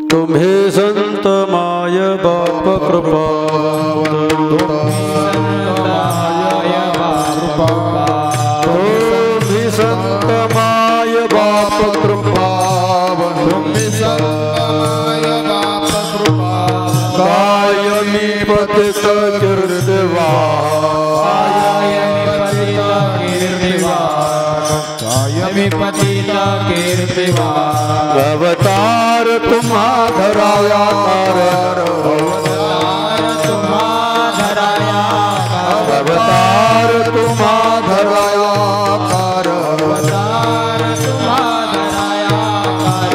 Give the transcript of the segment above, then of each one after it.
तुम्हें संत माय बाप कृपा तुम्हें संत माय बाप कृपा तुम्हें संत माय बाप कृपा कायमी पतित कीर्तिवा पतिता कीर्तिवा अवतार तुम्हा धराया कर अवतार तुम्हा धराया अवतार तुम्हा धराया कर अवतार तुम्हा धराया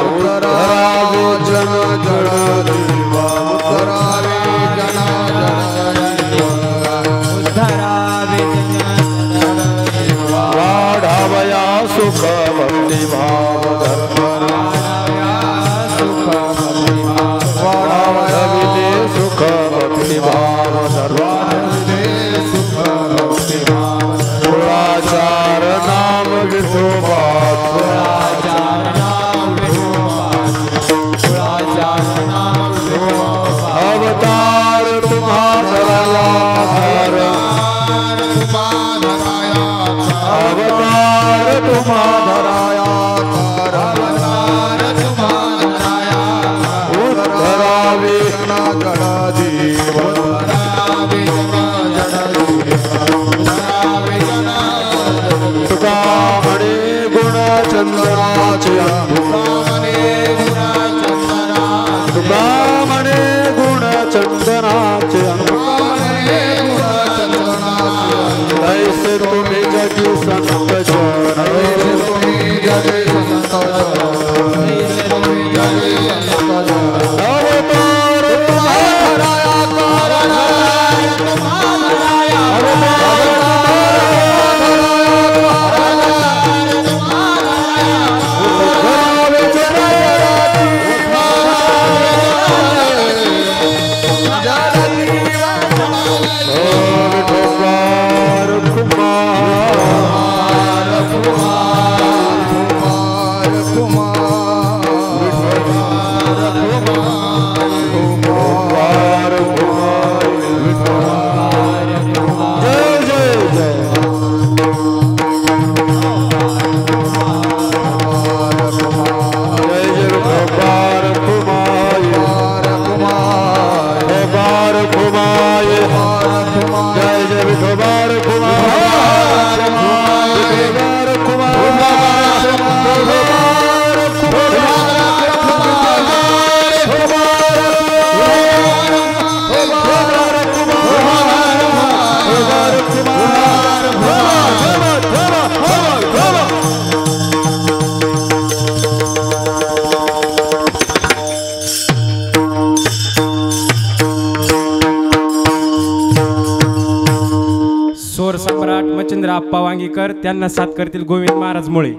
उद्धरावे जन जड़ दीवा उद्धरावे जन उद्धरावे वाढावया सुख भक्ति भाव धर्म वाढावया सुख भक्ति भाव धर्म पुराचार नाम विठोबात अवतार तुम्हारा अवतार तुम्हारा उद्धरावे जड़ दीव तुकामणे गुण चंदनाचे तुकामणे गुण चंदनाचे ऐसे तुम्हें जगी संत जन ऐसे तुम्हें जगी संत अवतार तुम्हारा कारण आप्पा वांगीकर, त्यांना साथ करतील गोविंद महाराज मुळे.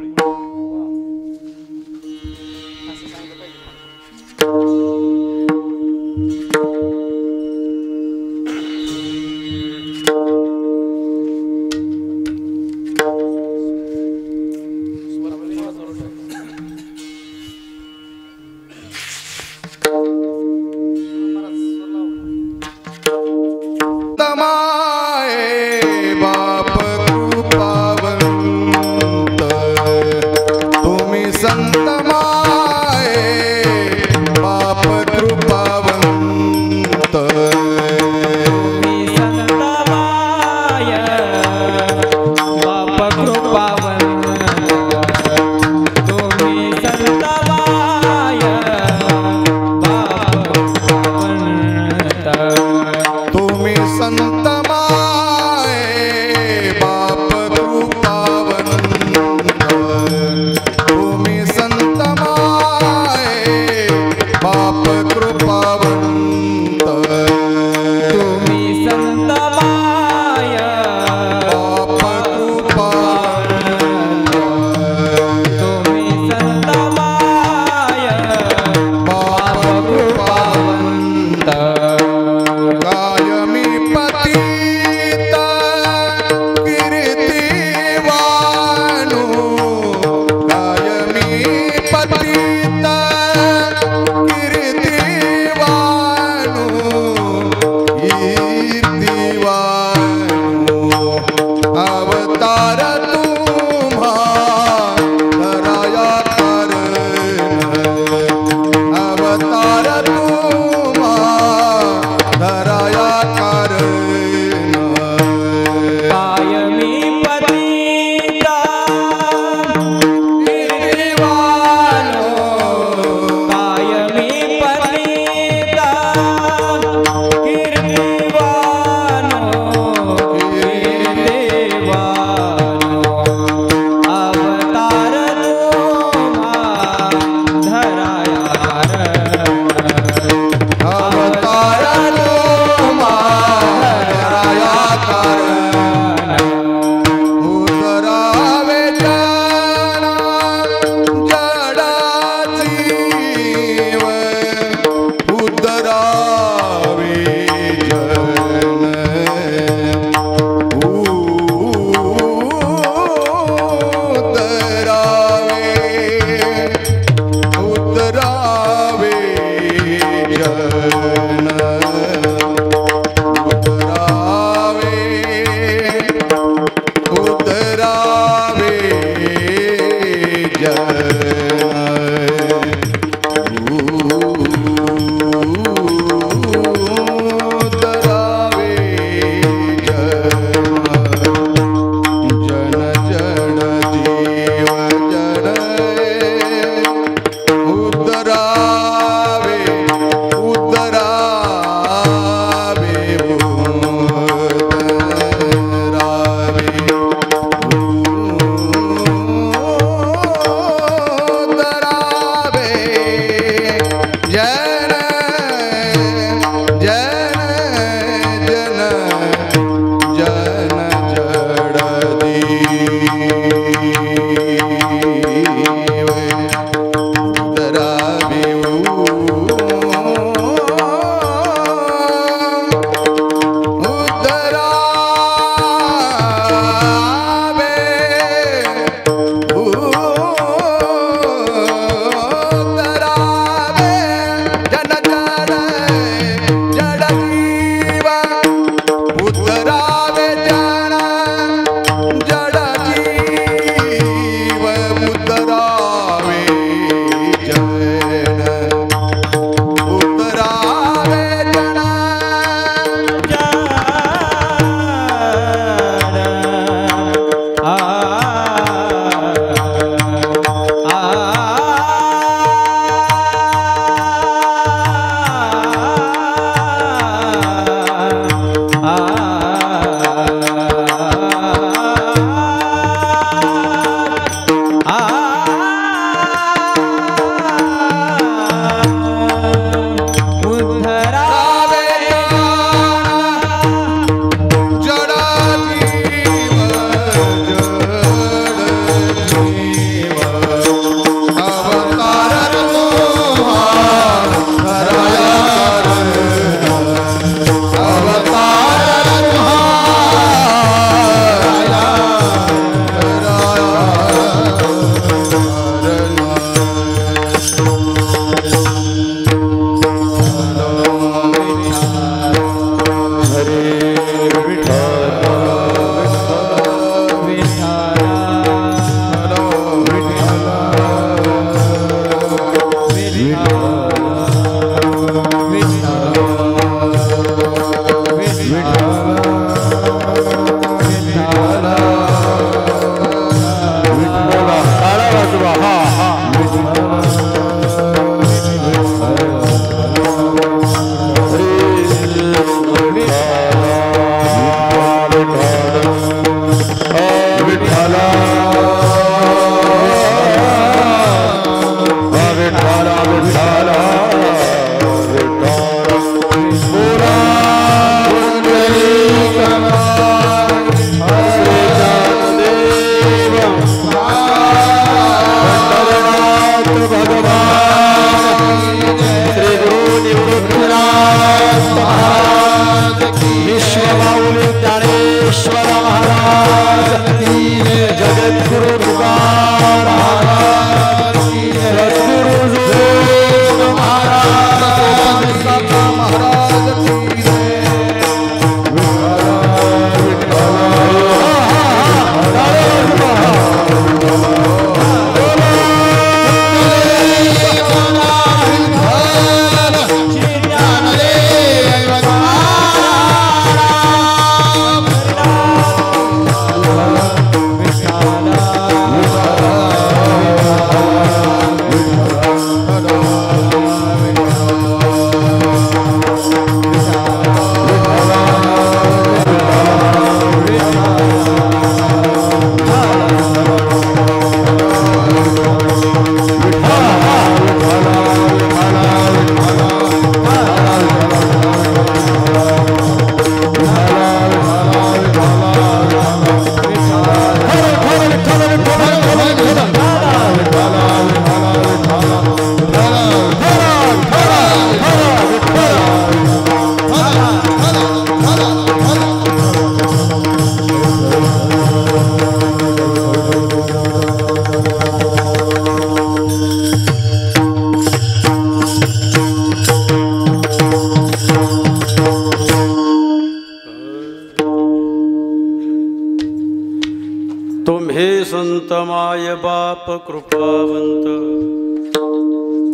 संतमाय बाप कृपावंत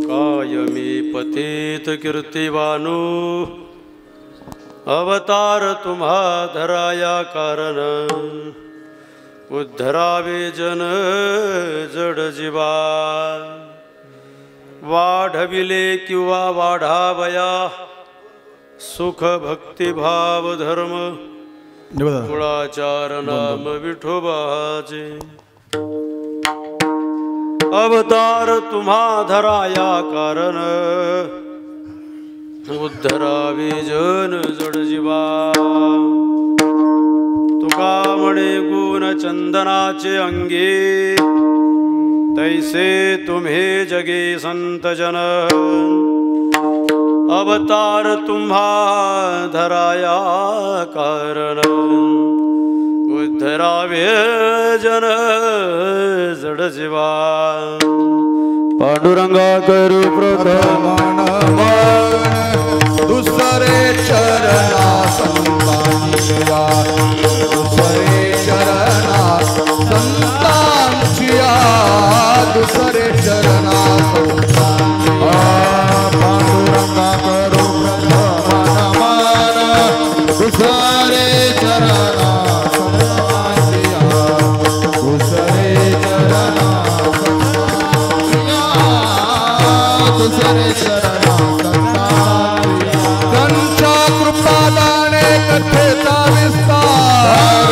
कायमी पतित कीर्तिवानो अवतार तुम्हा धराया कारण उद्धरावे जन जड जीवा वाढविले किंवा वाढावया सुख भक्ती भाव धर्म कुळाचार नाम विठोबाचे अवतार तुम्हा धराया कारण उद्धरावे जन जड जीवा तुका म्हणे गुण चंदनाचे अंगी तैसे तुम्हे जगे संत जन अवतार तुम्हा धराया कारण उद्धरावे जन जड जीवा पांडुरंगा करू प्रथम दुसरे चरणा संतांचिया दुसरे चरणा संतांचिया दुसरे चरणा संतांचिया पांडुरंगा करू प्रथम दुसरे चरणा संतांचिया दुसरे चरणा दुसरे चरणा त्यांच्या कृपादाने कथेचा विस्तार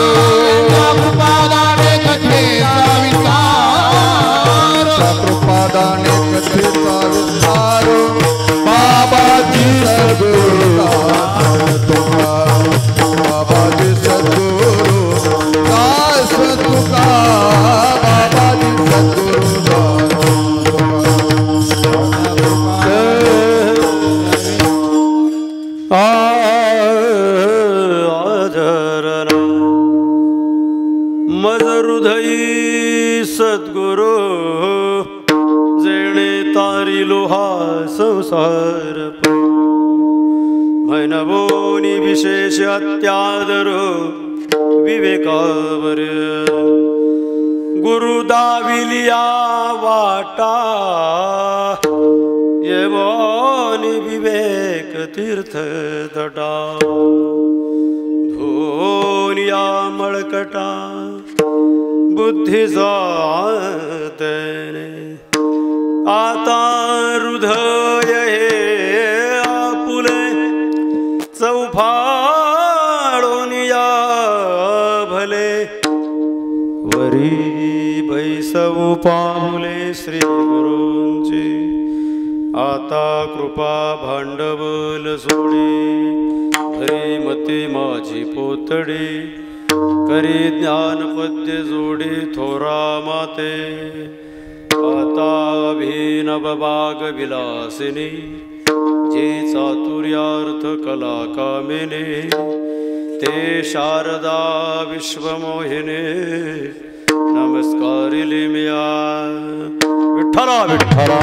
कृपादाने कथेचा विस्तार कृपादाने कथेचा विस्तार बाबाजी सद्गुरू बाबाजी सद्गुरू दास तुका बाबाजी सद्गुरू आदरणा मज हृदयी सद्गुरु जेणे तारिलो हा संसार म्हणवोनी विशेष अत्यादर विवेकावर गुरु दाविलिया वाटा येवानी विवेक तीर्थ तटा धोनिया मळकटा बुद्धी जातने आता हृदय हे आपुले चौफाळोनिया भले वरी बैसव पामुले श्री गुरूंची आता कृपा भांडवल सोडे भरे मते माझी पोतडे करी ज्ञानपद्य जोडे थोरा माते आता अभिनव बाग विलासिनी जे चातुर्यार्थ कला कामिने ते शारदा विश्वमोहिने नमस्कारिले मिया विठ्ठला विठ्ठला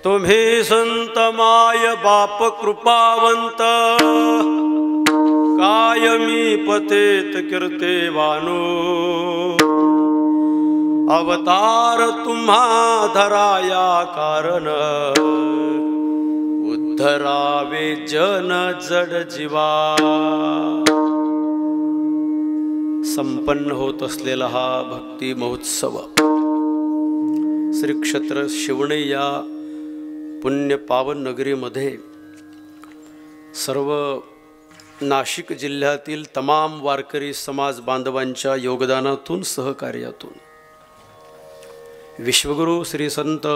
तुम्ही संत माय बाप कृपावंत कायमी पतेत कीर्तिवानो अवतार तुम्हा धराया कारण उद्धरावे जन जड जीवा संपन्न होत असलेला हा भक्ती महोत्सव श्री क्षेत्र शिवणे या पुण्य पावन नगरीमध्ये सर्व नाशिक जिल्ह्यातील तमाम वारकरी समाज बांधवांच्या योगदानातून सहकार्यातून विश्वगुरु श्री संत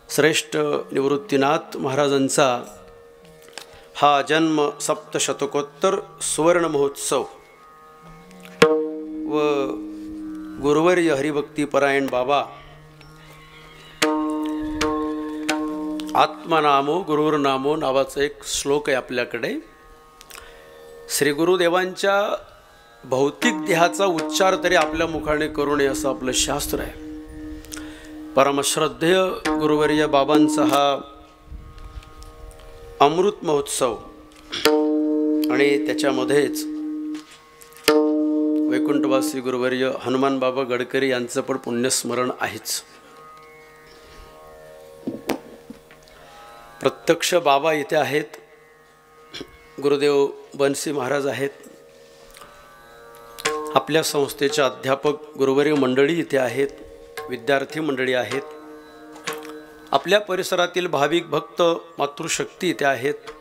श्रेष्ठ निवृत्तीनाथ महाराजांचा हा जन्म सप्तशतकोत्तर सुवर्ण महोत्सव व गुरुवर्य हरिभक्तीपरायण बाबा आत्मनामो गुरुर्नामो नावाचा एक श्लोक आहे आपल्याकडे. श्री गुरुदेवांच्या भौतिक देहाचा उच्चार तरी आपल्या मुखाने करू नये असं आपलं शास्त्र आहे. परमश्रद्धेय गुरुवर्य बाबांचा हा अमृत महोत्सव आणि त्याच्यामध्येच वैकुंठवासी गुरुवर्य हनुमान बाबा गडकरी यांचं पण पुण्यस्मरण आहेच. प्रत्यक्ष बाबा इथे आहेत, गुरुदेव बनसी महाराज आहेत, आपल्या संस्थेचे अध्यापक गुरुवर्य मंडळी इथे आहेत, विद्यार्थी मंडळी आहेत, आपल्या परिसरातील भाविक भक्त मातृशक्ती इथे आहेत,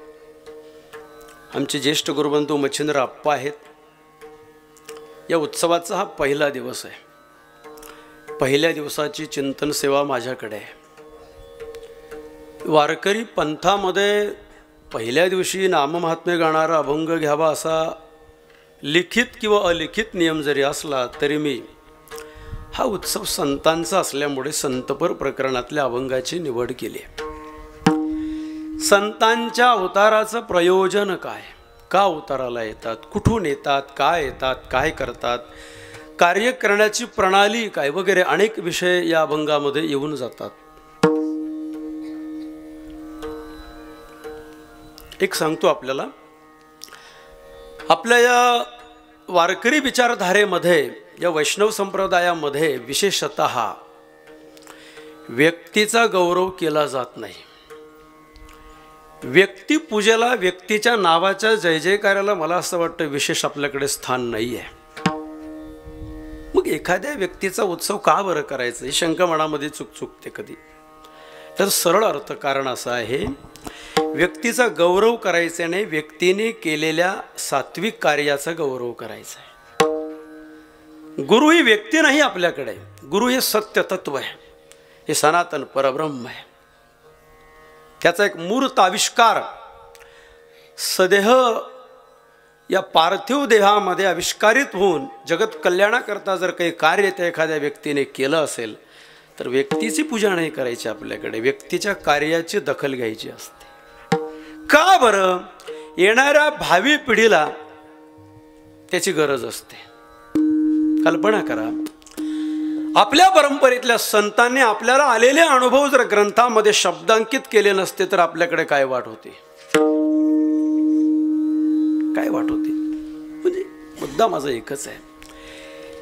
आमचे ज्येष्ठ गुरुबंधू मच्छिंद्र आप्पा आहेत. या उत्सवाचा हा पहिला दिवस आहे. पहिल्या दिवसाची चिंतन सेवा माझ्याकडे आहे. वारकरी पंथामध्ये पहिल्या दिवशी नाममहात्म्य गाणारा अभंग घ्यावा असा लिखित किंवा अलिखित नियम जरी असला तरी मी हा उत्सव संतांचा असल्यामुळे संतपर प्रकरणातल्या अभंगाची निवड केली आहे. संतांच्या अवताराचं प्रयोजन काय, का अवताराला येतात, कुठून येतात, काय येतात, काय करतात, कार्य करण्याची प्रणाली काय वगैरे अनेक विषय या अभंगामध्ये येऊन जातात. एक सांगतो आपल्याला, आपल्या या वारकरी विचारधारेमध्ये, या वैष्णव संप्रदायामध्ये विशेषतः व्यक्तीचा गौरव केला जात नाही. व्यक्तिपूजेला, व्यक्तीच्या नावाच्या जय जयकाराला मला असं वाटतं विशेष आपल्याकडे स्थान नाही आहे. मग एखाद्या व्यक्तीचा उत्सव का बरं करायचं ही शंका मनामध्ये चुकते कधी. तर सरळ अर्थ कारण असं आहे, व्यक्तीचा गौरव करायचा नाही, व्यक्तीने केलेल्या सात्विक कार्याचा गौरव करायचा आहे. गुरु ही व्यक्ती नाही आपल्याकडे, गुरु हे सत्य तत्व आहे, हे सनातन परब्रह्म आहे. त्याचा एक मूर्त आविष्कार सदेह या पार्थिव देहामध्ये आविष्कारित होऊन जगत कल्याणाकरता जर काही कार्य त्या एखाद्या व्यक्तीने केलं असेल तर व्यक्तीची पूजा नाही करायची आपल्याकडे, व्यक्तीच्या कार्याची दखल घ्यायची असते. का बरं? येणाऱ्या भावी पिढीला त्याची गरज असते. कल्पना करा, आपल्या परंपरेतल्या संतांनी आपल्याला आलेले अनुभव जर ग्रंथामध्ये शब्दांकित केले नसते तर आपल्याकडे काय वाट होती, काय वाट होती? म्हणजे मुद्दा माझा एकच आहे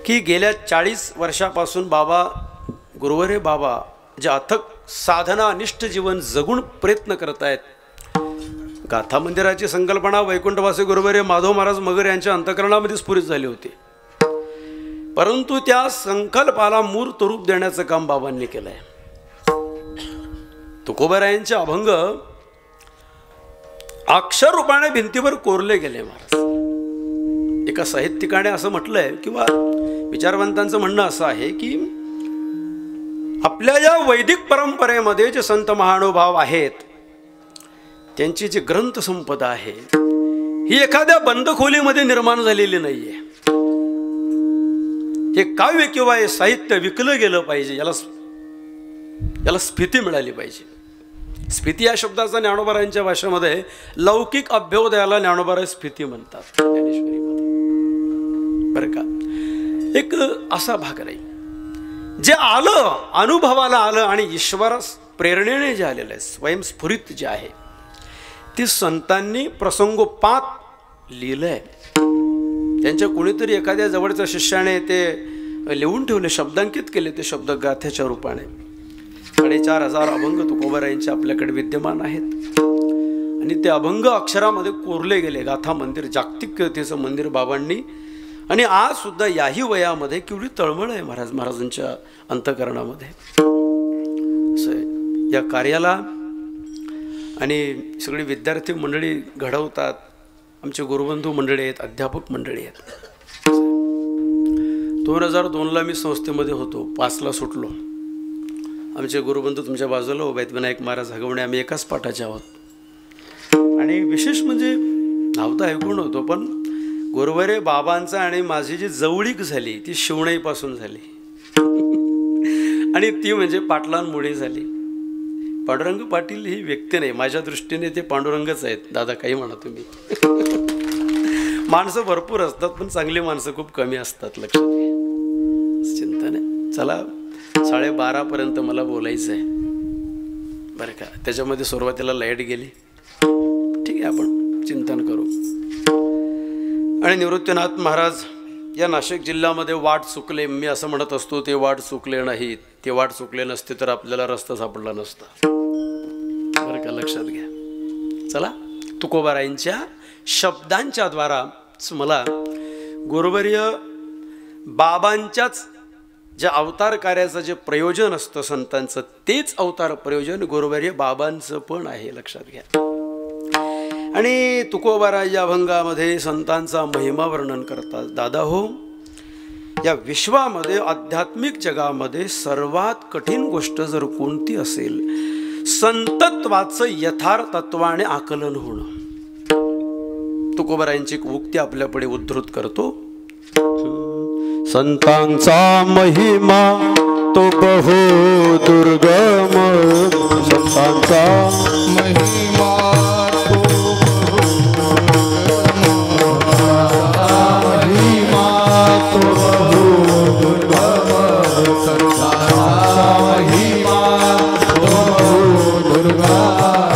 की गेल्या 40 वर्षापासून बाबा गुरुवर्य बाबा जे अथक साधना निष्ठ जीवन जगून प्रयत्न करत आहेत. गाथा मंदिराची संकल्पना वैकुंठवासी गुरुवर्य माधव महाराज मगर यांच्या अंतःकरणामध्ये स्फुरित झाली होती, परंतु त्या संकल्पाला मूर्त रूप देण्याचं काम बाबांनी केलंय. तुकोबारायांचे अभंग अक्षर रूपाने भिंतीवर कोरले गेले. महाराज एका साहित्यिकाने असं म्हटलंय किंवा विचारवंतांचं म्हणणं असं आहे की आपल्या या वैदिक परंपरेमध्ये जे संत महानुभाव आहेत त्यांची जी ग्रंथसंपदा आहे ही एखाद्या बंद खोलीमध्ये निर्माण झालेली नाहीये. हे काव्य किंवा हे साहित्य विकलं गेलं पाहिजे, याला स्फिती मिळाली पाहिजे. स्फिती या शब्दाचा ज्ञानोबारायांच्या भाषेमध्ये लौकिक अभ्युदयाला ज्ञानोबाराय स्फिती म्हणतात ज्ञानेश्वरीमध्ये, बरं का. एक असा भाग नाही जे आलं, अनुभवाला आलं आणि ईश्वरास प्रेरणेने जे आलेलं आहे, स्वयंस्फुरित जे आहे ती संतांनी प्रसंगोपात लिहिलंय. त्यांच्या कोणीतरी एखाद्या जवळच्या शिष्याने ते लिहून ठेवले, शब्दांकित केले ते शब्द गाथेच्या रूपाने. 4,500 अभंग तुकोबारायांचे आपल्याकडे विद्यमान आहेत आणि ते अभंग अक्षरामध्ये कोरले गेले. गाथा मंदिर जागतिक कीर्तीचं मंदिर बाबांनी, आणि आज सुद्धा याही वयामध्ये केवढी तळमळ आहे महाराजांच्या अंतःकरणामध्ये. असं या कार्याला आणि सगळी विद्यार्थी मंडळी घडवतात, आमचे गुरुबंधू मंडळी आहेत, अध्यापक मंडळी आहेत. 2002ला मी संस्थेमध्ये होतो, 5ला सुटलो. आमचे गुरुबंधू तुमच्या बाजूला उभे आहेत, विनायक महाराज हगवणे, आम्ही एकाच पाठाचे आहोत. आणि विशेष म्हणजे नाव तर ऐकून होतो, पण गुरुवर्य बाबांचा आणि माझी जी जवळीक झाली ती शिवणाईपासून झाली आणि ती म्हणजे पाटलांमुळे झाली. पांडुरंग पाटील ही व्यक्ती नाही, माझ्या दृष्टीने ते पांडुरंगच आहेत. दादा काही म्हणा तुम्ही. माणसं भरपूर असतात पण चांगली माणसं खूप कमी असतात, लक्षात घ्या. चिंता नाही. चला 12:30 मला बोलायचं आहे बरं का. त्याच्यामध्ये सुरुवातीला लाईट गेली, ठीक आहे, आपण चिंतन करू. आणि निवृत्तीनाथ महाराज या नाशिक जिल्ह्यामध्ये वाट चुकले, मी असं म्हणत असतो ते वाट चुकले नाहीत. ते वाट चुकले नसते तर आपल्याला रस्ता सापडला नसता बरं का, लक्षात घ्या. चला, तुकोबारायांच्या शब्दांच्या द्वाराच मला गुरुवर्य बाबांच्याच जे अवतार कार्याचं जे प्रयोजन असतं संतांचं, तेच अवतार प्रयोजन गुरुवर्य बाबांचं पण आहे, लक्षात घ्या. आणि तुकोबाराय या अभंगामध्ये संतांचा महिमा वर्णन करतात. दादा हो, या विश्वामध्ये आध्यात्मिक जगामध्ये सर्वात कठीण गोष्ट जर कोणती असेल, संतत्वाचं यथार्थत्वाने आकलन होणं. तुकोबारायांची एक उक्ती आपल्यापुढे उद्धृत करतो. संतांचा महिमा तो बहु दुर्गम, संतांचा महिमा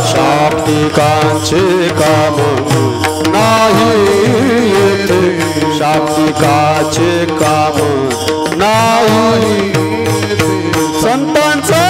शाब्दिकांचे काम नाही येते, शाब्दिकाचे काम नाही. संतांचा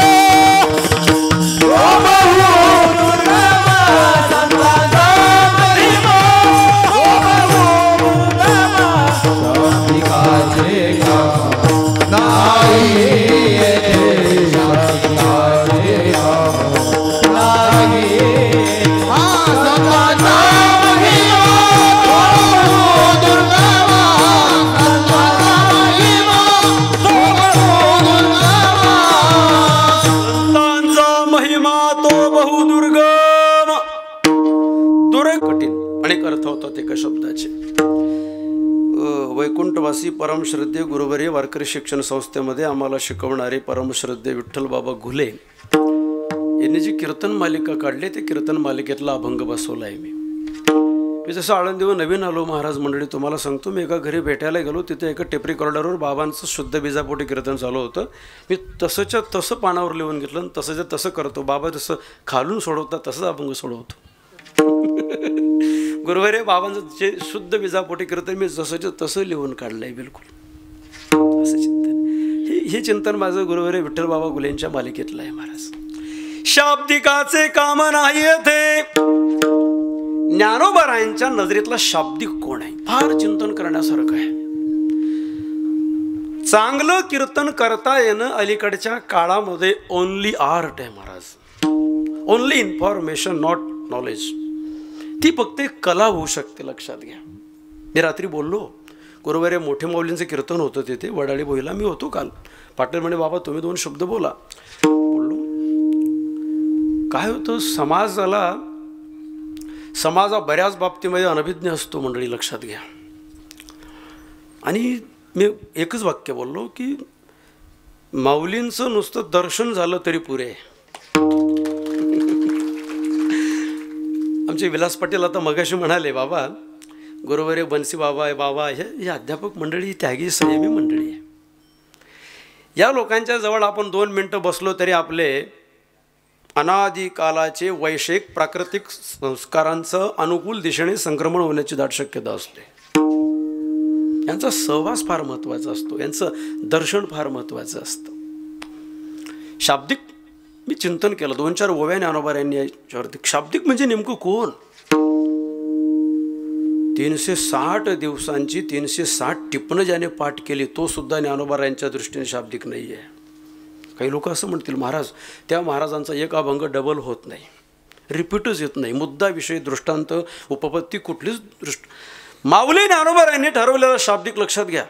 वैकुंठवासी परमश्रद्धे गुरुवर्य वारकरी शिक्षण संस्थेमध्ये आम्हाला शिकवणारे परमश्रद्धे विठ्ठल बाबा घुले यांनी जी कीर्तन मालिका काढली, ते कीर्तन मालिकेतला अभंग बसवला आहे. मी जसं आळंदीवर नवीन आलो महाराज मंडळी, तुम्हाला सांगतो, मी एका घरी भेटायला गेलो, तिथे एका टेप रेकॉर्डरवर बाबांचं शुद्ध बीजापोटी कीर्तन चालू होतं. मी तसंच्या तसं पानावर लिहून घेतलं आणि तसंच्या तसं करतो. बाबा जसं खालून सोडवतात तसंच अभंग सोडवतो. गुरुवारी बाबांचं जे शुद्ध बीजापोटी कीर्तन मी जसंच्या तसं लिहून काढलं आहे, बिलकुल असं चिंतन. हे चिंतन माझं गुरुवारी विठ्ठल बाबा गुलेंच्या मालिकेतलं आहे महाराज. शाब्दिकाचे काम नाही येथे. ज्ञानोबारायांच्या नजरेतला शाब्दिक कोण आहे, फार चिंतन करण्यासारखं आहे. चांगलं कीर्तन करता येणं अलीकडच्या काळामध्ये ओनली आर्ट आहे Maharaj. Only information, not knowledge. ती फक्त एक कला होऊ शकते, लक्षात घ्या. मी रात्री बोललो, गुरुवारी मोठे माऊलींचं कीर्तन होतं तिथे वडाळी बोईला. मी होतो काल. पाटील म्हणे बाबा तुम्ही 2 शब्द बोला. बोललो. काय होतं, समाजा बऱ्याच बाबतीमध्ये अनभिज्ञ असतो मंडळी, लक्षात घ्या. आणि मी एकच वाक्य बोललो की माऊलींचं नुसतं दर्शन झालं तरी पुरे. आमचे विलास पाटील आता मगाशी म्हणाले, बाबा गुरुवारी बन्सी बाबा आहे, बाबा हे अध्यापक मंडळी त्यागी संयमी मंडळी आहे. या लोकांच्या जवळ आपण 2 मिनटं बसलो तरी आपले अनादिकालाचे वैश्विक प्राकृतिक संस्कारांचं अनुकूल दिशेने संक्रमण होण्याची दाट शक्यता असते. यांचा सहवास फार महत्त्वाचा असतो, यांचं दर्शन फार महत्त्वाचं असतं. शाब्दिक मी चिंतन केलं, 2-4 ओव्या ज्ञानोबा यांनी याच्यावरती. शाब्दिक म्हणजे नेमकं कोण? 360 दिवसांची 360 टिपणं ज्याने पाठ केली तो सुद्धा ज्ञानोबा यांच्या दृष्टीने शाब्दिक नाही आहे. काही लोक असं म्हणतील, महाराज त्या महाराजांचा एक अभंग डबल होत नाही, रिपीटच येत नाही, मुद्दा विषय दृष्टांत उपपत्ती कुठलीच माऊली ज्ञानोबा यांनी ठरवलेला शाब्दिक लक्षात घ्या.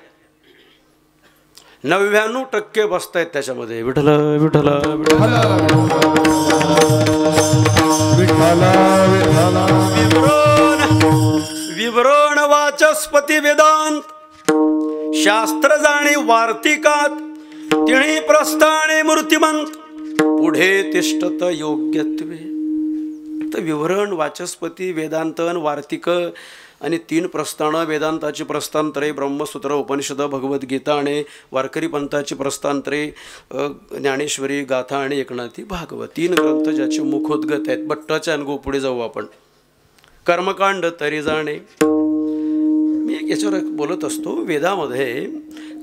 99% बसतायत त्याच्यामध्ये. विठ्ठल विठ्ठल विवरण वाचस्पती वेदांत शास्त्र जाणे वार्तिकात तिणी प्रस्थाने मूर्तिमंत पुढे तिष्ठत योग्यत्वे. तर विवरण, वाचस्पती, वेदांतन, वार्तिक आणि 3 प्रस्थानं, वेदांताची प्रस्थानत्रे, ब्रह्मसूत्र, उपनिषद, भगवद्गीता आणि वारकरी पंथाची प्रस्थानत्रे, ज्ञानेश्वरी, गाथा आणि एकनाथी भागवत, 3 ग्रंथ ज्याचे मुखोद्गत आहेत. बट्टाच्या अनुभव पुढे जाऊ आपण. कर्मकांड तरी जाणे. मी याच्यावर बोलत असतो, वेदामध्ये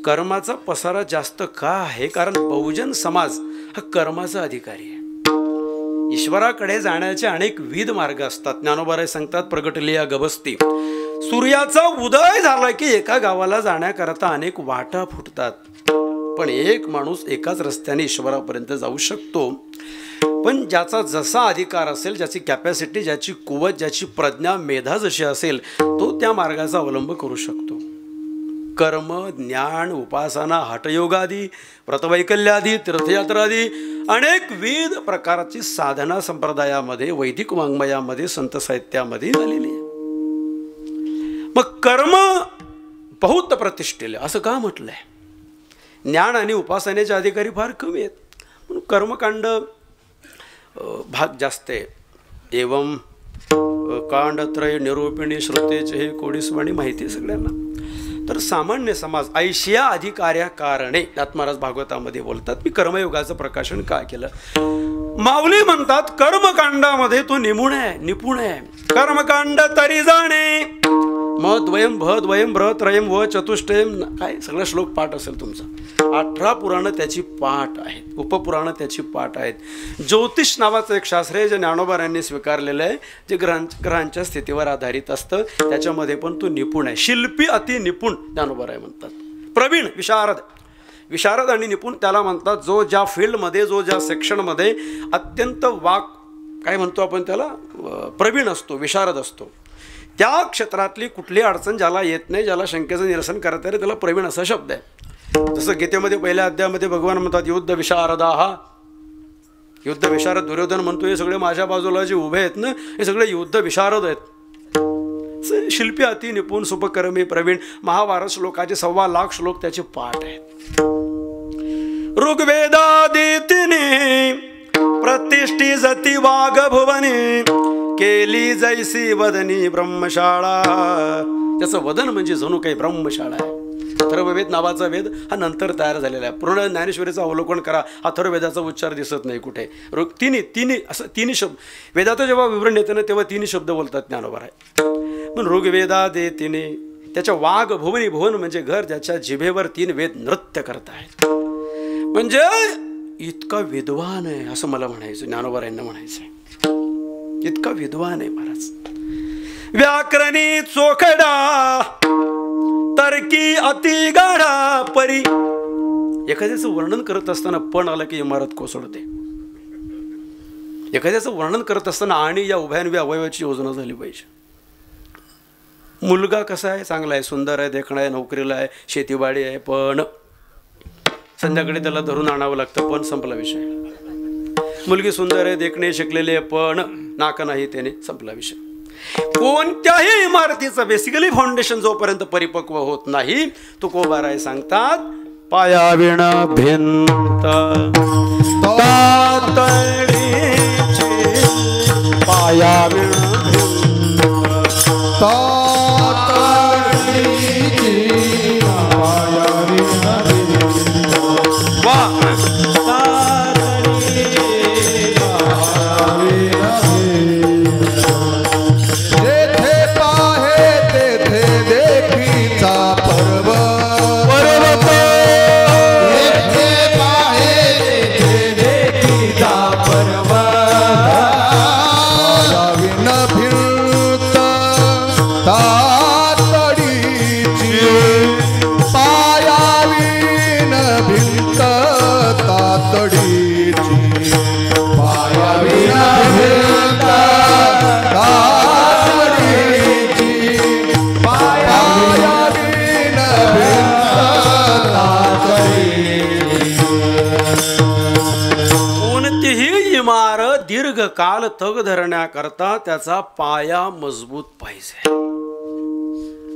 कर्माचा पसारा जास्त का आहे? कारण बहुजन समाज हा कर्माचा अधिकारी आहे. ईश्वराकडे जाण्याचे अनेक विविध मार्ग असतात. ज्ञानोबाराय सांगतात, प्रगटलिया गबस्ती. सूर्याचा उदय झाला की एका गावाला जाण्याकरता अनेक वाटा फुटतात, पण एक माणूस एकाच रस्त्याने ईश्वरापर्यंत जाऊ शकतो. पण ज्याचा जसा अधिकार असेल, ज्याची कॅपॅसिटी, ज्याची कुवत, ज्याची प्रज्ञा, मेधा जशी असेल, तो त्या मार्गाचा अवलंब करू शकतो. कर्म, ज्ञान, उपासना, हठयोगादी, व्रतवैकल्यादी, तीर्थयात्रादी अनेक विविध प्रकारची साधना संप्रदायामध्ये, वैदिक वाङ्मयामध्ये, संत साहित्यामध्ये आलेली आहे. मग कर्म बहुत प्रतिष्ठिले असं का म्हटलंय? ज्ञान आणि उपासनेचे अधिकारी फार कमी आहेत, म्हणून कर्मकांड भाग जास्त आहे. एवं कांडत्रय निरूपिणी श्रुतेचे हे कोडीसवाणी माहिती आहे सगळ्यांना. तर सामान्य समाज ऐशिया अधिकार्या कारणे आत्माराज भागवतामध्ये बोलतात. मी कर्मयोगाचं प्रकाशन का केलं? माऊली म्हणतात कर्मकांडामध्ये तो निपुण आहे. कर्मकांड तरी जाणे. म द्वयम भ द्वयम भ्र त्रयम व चतुष्टयम, काय सगळं श्लोक पाठ असेल तुमचा. 18 पुराणं त्याची पाठ आहेत, उपपुराणं त्याची पाठ आहेत. ज्योतिष नावाचं एक शास्त्र आहे जे ज्ञानोबारायांनी स्वीकारलेलं आहे, जे ग्रहांच्या स्थितीवर आधारित असतं. त्याच्यामध्ये पण तो निपुण आहे. शिल्पी अति निपुण ज्ञानोबाराय म्हणतात. प्रवीण, विशारद आणि निपुण त्याला म्हणतात, जो ज्या फील्डमध्ये, जो ज्या सेक्शनमध्ये अत्यंत काय म्हणतो आपण त्याला, प्रवीण असतो, विशारद असतो. त्या क्षेत्रातली कुठली अडचण ज्याला येत नाही, ज्याला शंकेचं निरसन करता येईल, त्याला प्रवीण असा शब्द आहे. जसं गीतेमध्ये पहिल्या अध्यायामध्ये भगवान म्हणतात, युद्ध विशारदाहा. युद्ध विशारद दुर्योधन म्हणतो, हे सगळे माझ्या बाजूला जे उभे आहेत ना, हे सगळे युद्ध विशारद आहेत. शिल्पी अति निपुण, सुपकर्मी, प्रवीण. महाभारत श्लोकाचे 1.25 लाख श्लोक त्याचे पाठ आहेत. ऋग्वेदादितीने प्रतिष्ठी जती वाघ भुवनी, केली जैसी वदनी ब्रह्मशाळा. त्याचं वदन म्हणजे जणू काही ब्रह्मशाळा आहे. अथर्ववेद नावाचा वेद हा नंतर तयार झालेला आहे. पूर्ण ज्ञानेश्वरीचं अवलोकन करा, अथर्ववेदाचा उच्चार दिसत नाही कुठे. तिन्ही शब्द वेदाचं जेव्हा विवरण येतं ना, तेव्हा 3 शब्द बोलतात ज्ञानोबाराय. पण ऋग्वेदादे तिने, त्याच्या वाघ भुवनी, भुवन म्हणजे घर, ज्याच्या जिभेवर 3 वेद नृत्य करत आहेत. म्हणजे इतका विद्वान आहे असं मला म्हणायचं, ज्ञानोबारायांना म्हणायचं. इतका विद्वान आहे महाराज. व्याकरणी चोखडा, तर्की अति गाढा परी. एखाद्याचं वर्णन करत असताना पण आलं की इमारत कोसळते. एखाद्याचं वर्णन करत असताना आणि या उभ्यानव्या अवयवाची योजना झाली पाहिजे. मुलगा कसा आहे? चांगला आहे, सुंदर आहे, देखणा आहे, नोकरीला आहे, शेतीबाडी आहे, पण संध्याकाळी त्याला धरून आणावं लागतं, पण संपला विषय. मुलगी सुंदर आहे, देखणे, शिकलेली आहे, पण नाका नाही, त्याने संपला विषय. कोणत्याही इमारतीचं बेसिकली फाउंडेशन जोपर्यंत परिपक्व होत नाही, तुकोबाराय सांगतात, पायाविण भिंत तातडीची, पायाविण भिंत तातडीची, पायाविण भिंत. वा काल तग धरण्याकरता त्याचा पाया मजबूत पाहिजे.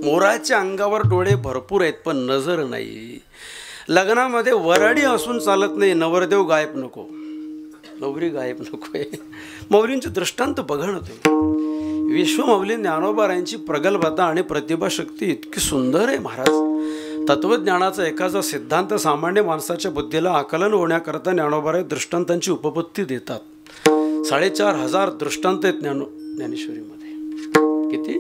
मोराच्या अंगावर डोळे भरपूर आहेत पण नजर नाही. लग्नामध्ये वराडी असून चालत नाही, नवरदेव गायब नको. नवरी गायब नकोय. माऊलींचे दृष्टांत बघा ना तुम्ही. विश्वमाऊली ज्ञानोबारायांची प्रगल्भता आणि प्रतिभाशक्ती इतकी सुंदर आहे महाराज. तत्वज्ञानाचा एखादा सिद्धांत सामान्य माणसाच्या बुद्धीला आकलन होण्याकरता ज्ञानोबाराय दृष्टांतांची उपपत्ती देतात. 4,500 दृष्टांत आहेत ज्ञानेश्वरीमध्ये. किती?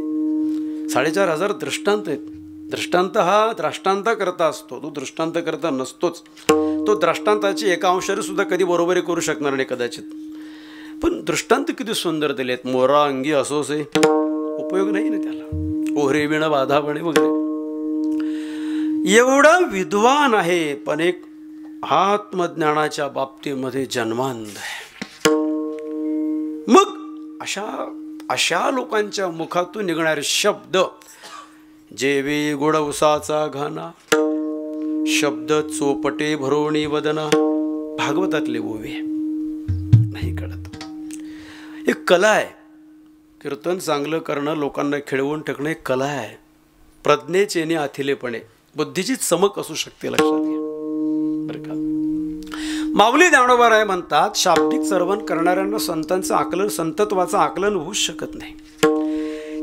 4,500 दृष्टांत आहेत. दृष्टांत हा द्राष्टांत करता असतो, तो दृष्टांत करता नसतोच. तो द्राष्टांताची एका अंशाने सुद्धा कधी बरोबरी करू शकणार नाही कदाचित. पण दृष्टांत किती सुंदर दिलेत. मोरा अंगी असोसे, उपयोग नाही ना त्याला. ओहरे विण बाधा बणे वगैरे. एवढा विद्वान आहे पण एक आत्मज्ञानाच्या बाबतीमध्ये जन्मांध आहे. मग अशा लोकांच्या मुखातून निघणारे शब्द, जेवी गोड उसाचा घाना, शब्द चोपटे भरोणी वदना, भागवतातले ओवे नाही कळत. एक कला आहे. कीर्तन चांगलं करणं, लोकांना खेळवून ठेवणं एक कला आहे. प्रज्ञेचे आणि आथिलेपणे, बुद्धीची चमक असू शकते, लक्षात घ्या बरं का. माऊली ज्ञानोबाराय म्हणतात, शाब्दिक सर्वन करणाऱ्यांना संतांचं आकलन, संतत्वाचं आकलन होऊच शकत नाही.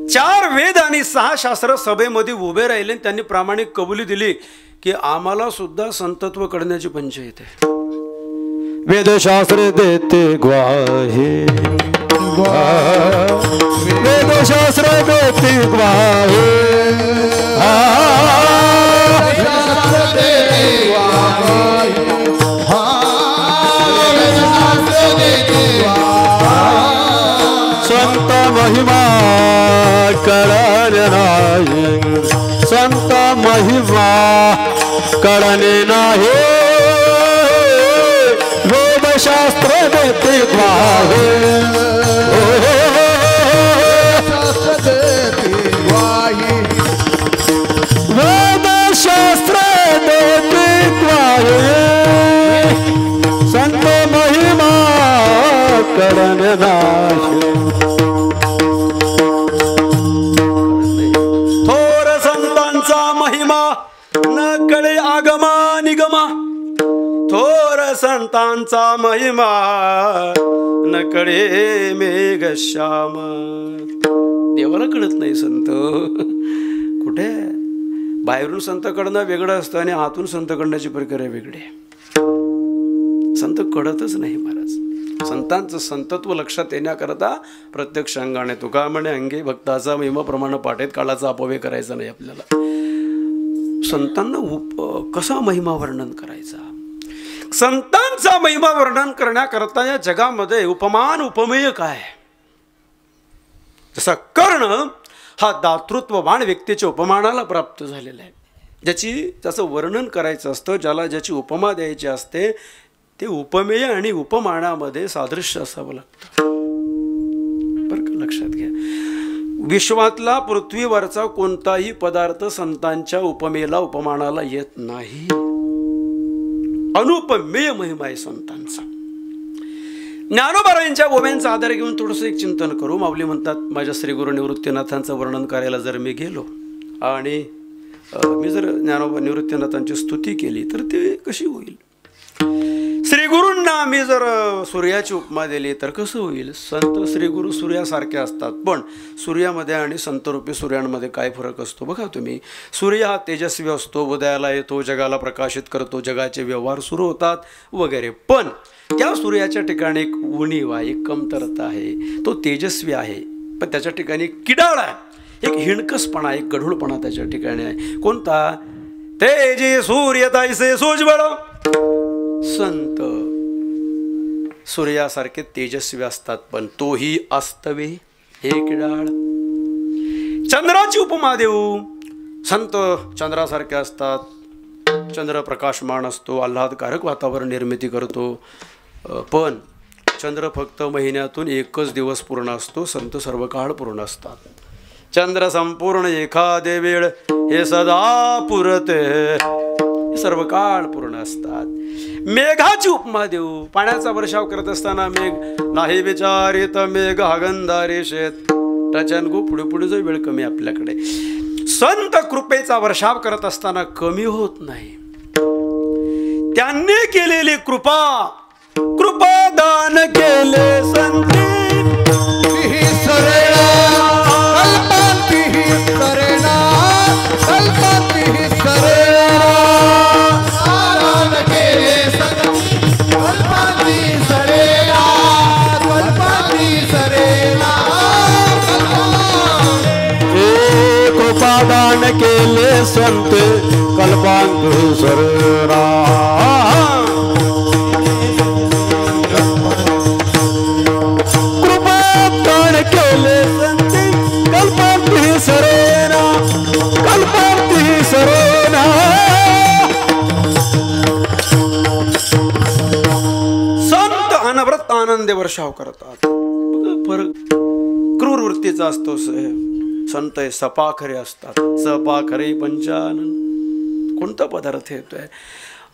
4 वेद आणि 6 शास्त्र सभेमध्ये उभे राहिले. त्यांनी प्रामाणिक कबुली दिली की आम्हाला सुद्धा संतत्व करण्याची पंचायत आहे. वेदशास्त्र देते ग्वाहे, वेदशास्त्र देते ग्वाहे, संत महिमा कळणे नाही, संत महिमा कळणे नाही. वेदशास्त्र देते ग्वाहे, वेदशास्त्र देते ग्वाहे, संत महिमा कळणे नाही. थोर संतांचा महिमा न कळे आगमा निगमा, थोर संतांचा महिमा न कळे मेघ श्याम. देवाला कळत नाही संत कुठे. बाहेरून संत कळणं वेगळं असतं आणि आतून संत कळण्याची प्रक्रिया वेगळी आहे. संत कळतच नाही महाराज. संतांचं संतत्व लक्षात येण्याकरता प्रत्यक्ष अंगाने, तुका म्हणे अंगे भक्ताचा महिमा प्रमाण पाठेत, काळाचा अपव्यय करायचा नाही आपल्याला. संतांना कसा महिमा वर्णन करायचा. संतांचा महिमा वर्णन करण्याकरता या जगामध्ये उपमान उपमेय काय. जसा कर्ण हा दातृत्ववान व्यक्तीच्या उपमानाला प्राप्त झालेला आहे. ज्याचं वर्णन करायचं असतं, ज्याची उपमा द्यायची असते, ते उपमेय आणि उपमानामध्ये सादृश्य असावं लागतं बरं का. लक्षात घ्या. विश्वातला पृथ्वीवरचा कोणताही पदार्थ संतांच्या उपमेला उपमानाला येत नाही. अनुपमेय महिमा आहे संतांचा. ज्ञानोबारायांच्या ओव्यांचा आधार घेऊन थोडंसं एक चिंतन करू. माऊली म्हणतात, माझ्या श्री गुरु निवृत्तीनाथांचं वर्णन करायला जर मी गेलो आणि मी जर ज्ञानोबा निवृत्तीनाथांची स्तुती केली तर ते कशी होईल. श्री गुरूंना मी जर सूर्याची उपमा दिली तर कसं होईल. संत श्री गुरु सूर्यासारखे असतात, पण सूर्यामध्ये आणि संतरूपी सूर्यांमध्ये काय फरक असतो बघा तुम्ही. सूर्य हा तेजस्वी असतो, उदयाला येतो, जगाला प्रकाशित करतो, जगाचे व्यवहार सुरू होतात वगैरे. पण त्या सूर्याच्या ठिकाणी एक उणीव आहे, एक कमतरता आहे. तो तेजस्वी आहे पण त्याच्या ठिकाणी किडाळ आहे, एक हिणकसपणा, एक गढूळपणा त्याच्या ठिकाणी आहे. कोणता. तेजे सूर्य तैसे सोज्वळ. संत सूर्यासारखे तेजस्वी असतात पण तोही अस्तवे, हे किडाळ. चंद्राची उपमा देऊ. संत चंद्रासारखे असतात, चंद्र प्रकाशमान असतो, आल्हादकारक वातावरण निर्मिती करतो. पण चंद्र फक्त महिन्यातून एकच दिवस पूर्ण असतो, संत सर्व काळ पूर्ण असतात. चंद्र संपूर्ण एखादे वेळ हे सदा पुरते, सर्व काळ पूर्ण असतात. मेघाची उपमा देऊ. पाण्याचा वर्षाव करत असताना मेघ नाही विचारित मेघ हागंदारे शेत. रचन गो पुढे पुढे जो वेळ कमी आपल्याकडे. संत कृपेचा वर्षाव करत असताना कमी होत नाही. त्यांनी केलेली कृपा कृपादान केले संती तीही सरेना कल्पांतीही सरेना कल्पांतीही सरेना दान केले संती कल्पांती सरेना कल्पांती सरेना कृपादान केले संत कल्पांत सरेना कृपादान केले संत कल्पांत सरेना कल्पांत सरेना संत अनवरत आनंद वर्षाव करतात. फरक क्रूर वृत्तीचा असतो. संत हे सपाखरे असतात. सपाखरे पंचानन कोणता पदार्थ येतोय.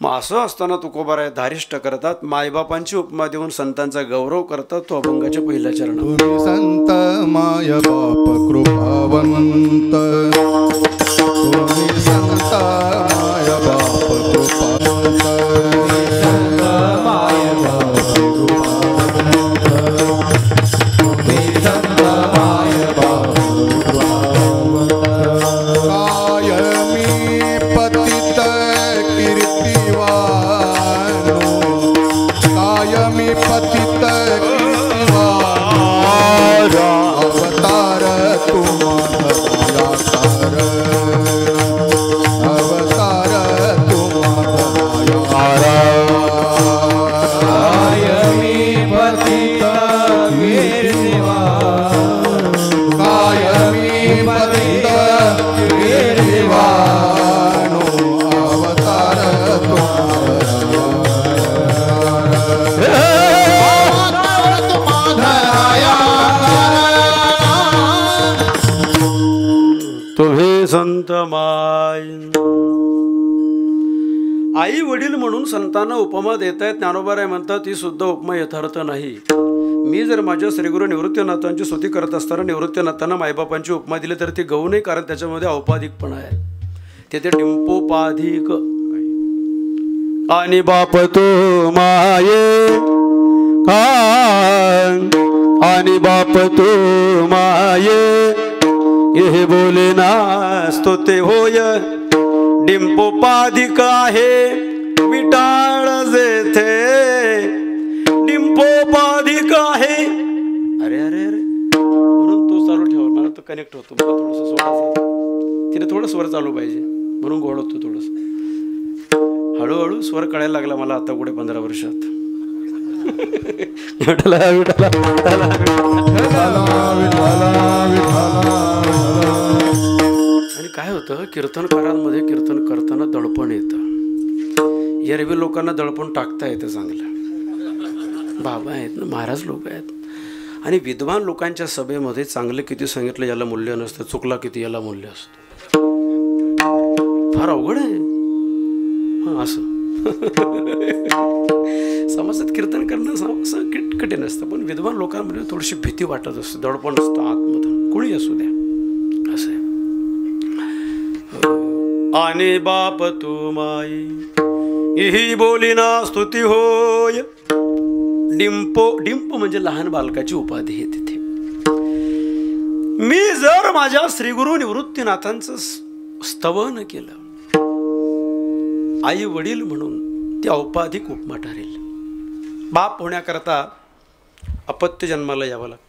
मग असं असताना तुकोबाराय धारिष्ट करतात. मायबापांची उपमा देऊन संतांचा गौरव करतात. तो अभंगाच्या पहिल्या चरणावर तुम्ही संत माय बाप कृपावंत तुम्ही संत माय बाप कृपावंत संत माय बाप कृपावंत तुम्ही संत माय बाप कृपावंत कायमी पतित कीर्तिवानो कायमी पतित कीर्तिवानो अवतार तुम्हारा अवतार तुम्हारा कायमी पतित कीर्तिवानो कायमी पतित कीर्तिवानो अवतार तुम्ही संत माय. आई वडील म्हणून संतांना उपमा देत आहेत. ज्ञानोबाराय म्हणतात ही सुद्धा उपमा यथार्थ नाही. मी जर माझ्या श्रीगुरु निवृत्तीनाथांची स्तुती करत असताना निवृत्तीनाथांना मायबापांची उपमा दिली तर ती गौ नाही, कारण त्याच्यामध्ये औपाधिकपणा आहे. तेथे डिंपोपाधिक आणि बाप तो माये आणि बाप तो माये हे बोले ना स्तोते होय. डिंपोपाधिक आहे विटाळ जेथे डिंपोपाधिक आहे. अरे अरे अरे म्हणून तो चालू ठेव. मला तो कनेक्ट होतो. मला थोडंसं सोडायचं. तिने थोडं स्वर चालू पाहिजे म्हणून गोड होतो थोडंसं. हळूहळू स्वर कळायला लागला मला आता पुढे 15 वर्षात. विठला विठला आणि काय होतं कीर्तनकारांमध्ये कीर्तन करताना दडपण येतं. एरवी लोकांना दडपण टाकता येतं चांगलं. बाबा आहेत ना, महाराज लोक आहेत. आणि विद्वान लोकांच्या सभेमध्ये चांगलं किती सांगितलं याला मूल्य नसतं, चुकला किती याला मूल्य असतं. फार अवघड आहे. हां असं समाजात कीर्तन करणं असं कठीण असतं. पण विद्वान लोकांमध्ये थोडीशी भीती वाटत असते, दडपण असतं आतमधून. कुणी असू द्या असं आहे. आणि बाप तू माई ही बोलीना स्तुती होय. डिंप म्हणजे लहान बालकाची उपाधी आहे तिथे. मी जर माझ्या श्रीगुरु निवृत्तीनाथांचं स्तवन केलं आई वडील म्हणून, ती औपाधिक उपमा ठरेल. बाप होण्याकरता अपत्य जन्माला यावं लागतं.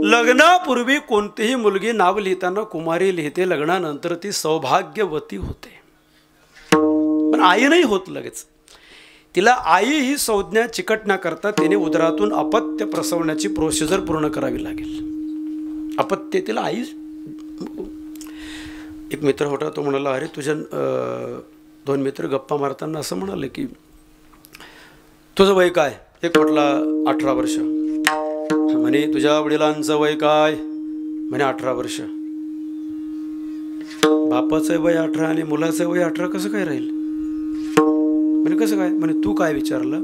लग्नापूर्वी कोणतीही मुलगी नाव लिहिताना कुमारी लिहिते, लग्नानंतर ती सौभाग्यवती होते. पण आई नाही होत लगेच. तिला आई ही संज्ञा चिकटण्याकरता तिने उदरातून अपत्य प्रसवण्याची प्रोसिजर पूर्ण करावी लागेल. अपत्य तिला आई. एक मित्र होता, तो म्हणाला अरे तुझ्या 2 मित्र गप्पा मारताना असं म्हणाले की तुझं वय काय. एक म्हटला 18 वर्ष. म्हणे तुझ्या वडिलांचं वय काय. म्हणे 18 वर्ष. बापाचं वय 18 आणि मुलाचं वय 18 कसं काय राहील. म्हणे कसं काय. म्हणे तू काय विचारलं.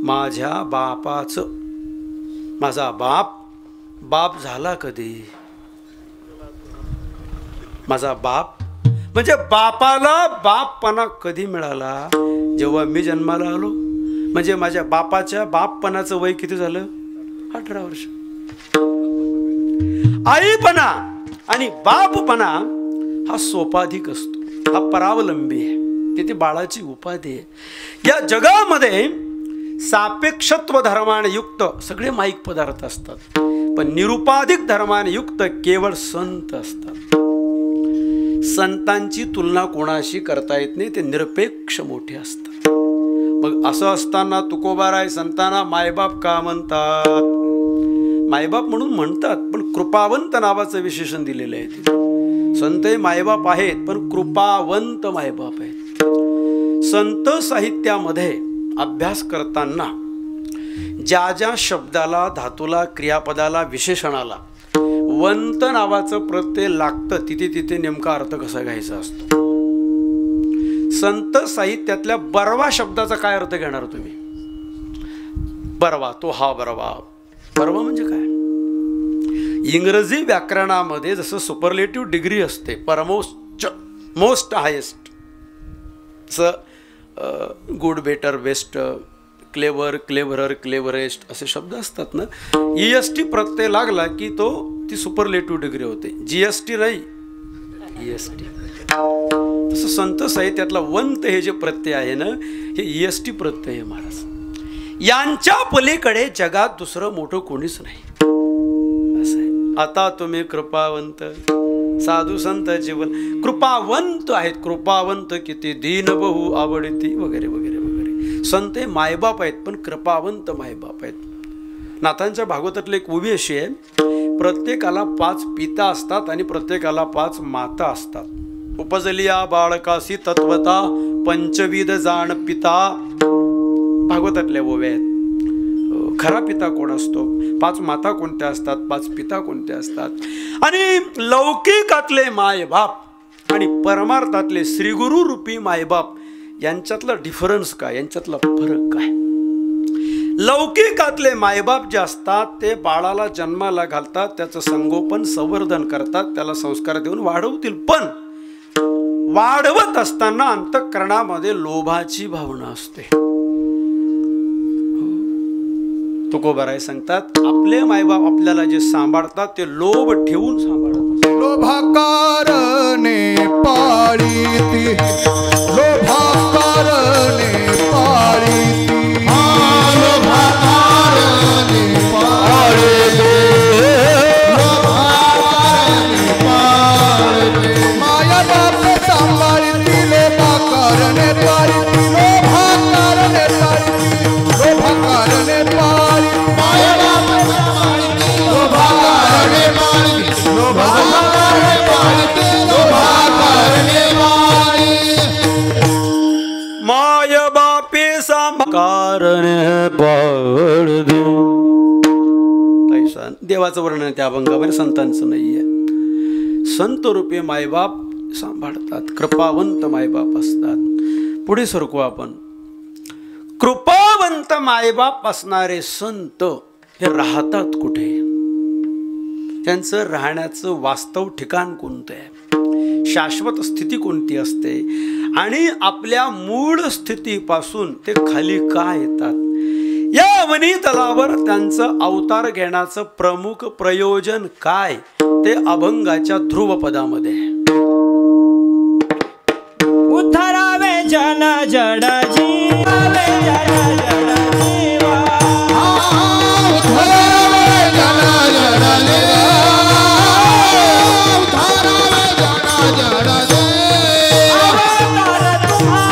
माझ्या बापाचं. माझा बाप झाला कधी. माझा बाप म्हणजे बापाला बापपणा कधी मिळाला. जेव्हा मी जन्माला आलो. म्हणजे माझ्या बापाच्या बापपणाचं वय किती झालं? 18 वर्ष. आईपणा आणि बापपणा हा सोपाधिक असतो, हा परावलंबी आहे, तिथे बाळाची उपाधी आहे. या जगामध्ये सापेक्षत्व धर्माने युक्त सगळे माईक पदार्थ असतात, पण निरुपाधिक धर्माने युक्त केवळ संत असतात. संतांची तुलना कोणाशी करता येत नाही, ते निरपेक्ष मोठे असतात. मग असं असताना तुकोबाराय संतांना मायबाप का म्हणतात? मायबाप म्हणून म्हणतात, पण कृपावंत नावाचं विशेषण दिलेलं आहे तिथे. संत हे मायबाप आहेत, पण कृपावंत मायबाप आहेत. संत साहित्यामध्ये अभ्यास करताना ज्या ज्या शब्दाला, धातूला, क्रियापदाला, विशेषणाला वंत नावाचं प्रत्यय लागतं, तिथे तिथे नेमका अर्थ कसा घ्यायचा असतो. संत साहित्यातल्या बरवा शब्दाचा काय अर्थ घेणार तुम्ही? बरवा, तो हा बरवा. बरवा म्हणजे काय? इंग्रजी व्याकरणामध्ये जसं सुपरलेटिव्ह डिग्री असते, परमोच्च, मोस्ट हायेस्ट, जसं गुड, बेटर, बेस्ट, क्लेवर, क्लेव्हरर, क्लेव्हरेस्ट असे शब्द असतात ना. EST प्रत्यय लागला की तो ती सुपरलेटिव्ह डिग्री होते. GST नाही, EST. तसं संत साहित्यातला वंत हे जे प्रत्यय आहे ना, हे EST प्रत्यय आहे महाराज. यांच्या पलीकडे जगात दुसरं मोठं कोणीच नाही असं आहे. आता तुम्ही कृपावंत साधू संत जीवन कृपावंत आहेत. कृपावंत किती दीन बहु आवडती वगैरे वगैरे वगैरे. संत हे मायबाप आहेत, पण कृपावंत मायबाप आहेत. नाथांच्या भागवतातली एक उभी अशी आहे, प्रत्येकाला 5 पिता असतात आणि प्रत्येकाला 5 माता असतात. उपजलिया बाळकासी तत्वता पंचविध जाण पिता. भागवतातल्या ओव्या आहेत. खरा पिता कोण असतो, 5 माता कोणत्या असतात, 5 पिता कोणते असतात. आणि लौकिकातले मायबाप आणि परमार्थातले श्रीगुरु रूपी मायबाप यांच्यातला डिफरन्स काय, यांच्यातला फरक काय? लौकिकातले मायबाप जे असतात ते बाळाला जन्माला घालतात, त्याचं संगोपन संवर्धन करतात, त्याला संस्कार देऊन वाढवतील. पण वाढवत असताना अंतःकरणामध्ये लोभाची भावना असते. तुकोबाराय सांगतात, आपले मायबाप आपल्याला जे सांभाळतात ते लोभ ठेवून सांभाळतात. लोभाकारणे पाळीती, लोभाकारणे पाळीती, लोभाकारणे पाळीती, लोभाकारणे पाळीती. माया बाप सांभाळीती, लोभाकारणे पाळीती, लोभाकारणे पाळीती, लोभाकारणे पाळीती. माया बाप सांभाळीती, लोभाकारणे पाळीती, लोभाकारणे पाळीती, लोभाकारणे पाळीती. माय बापे कारण पाळदे. देवाचं वर्णन त्या अभंगामध्ये, संतांचं नाहीये. संत रूपे मायबाप सांभाळतात, कृपावंत मायबाप असतात. पुढे सरकू आपण. कृपावंत मायबाप असणारे संत हे राहतात कुठे? त्यांचं राहण्याचं वास्तव ठिकाण कोणतं आहे? शाश्वत स्थिती कोणती असते? आणि आपल्या मूळ स्थितीपासून ते खाली का येतात? या वनितलावर त्यांचं अवतार घेण्याचं प्रमुख प्रयोजन काय, ते अभंगाच्या ध्रुवपदामध्ये. उद्धरावे जन जड जीवावे जन जड जीवा, उद्धरावे जन जड जीवा, उद्धरावे जन जड जीवा.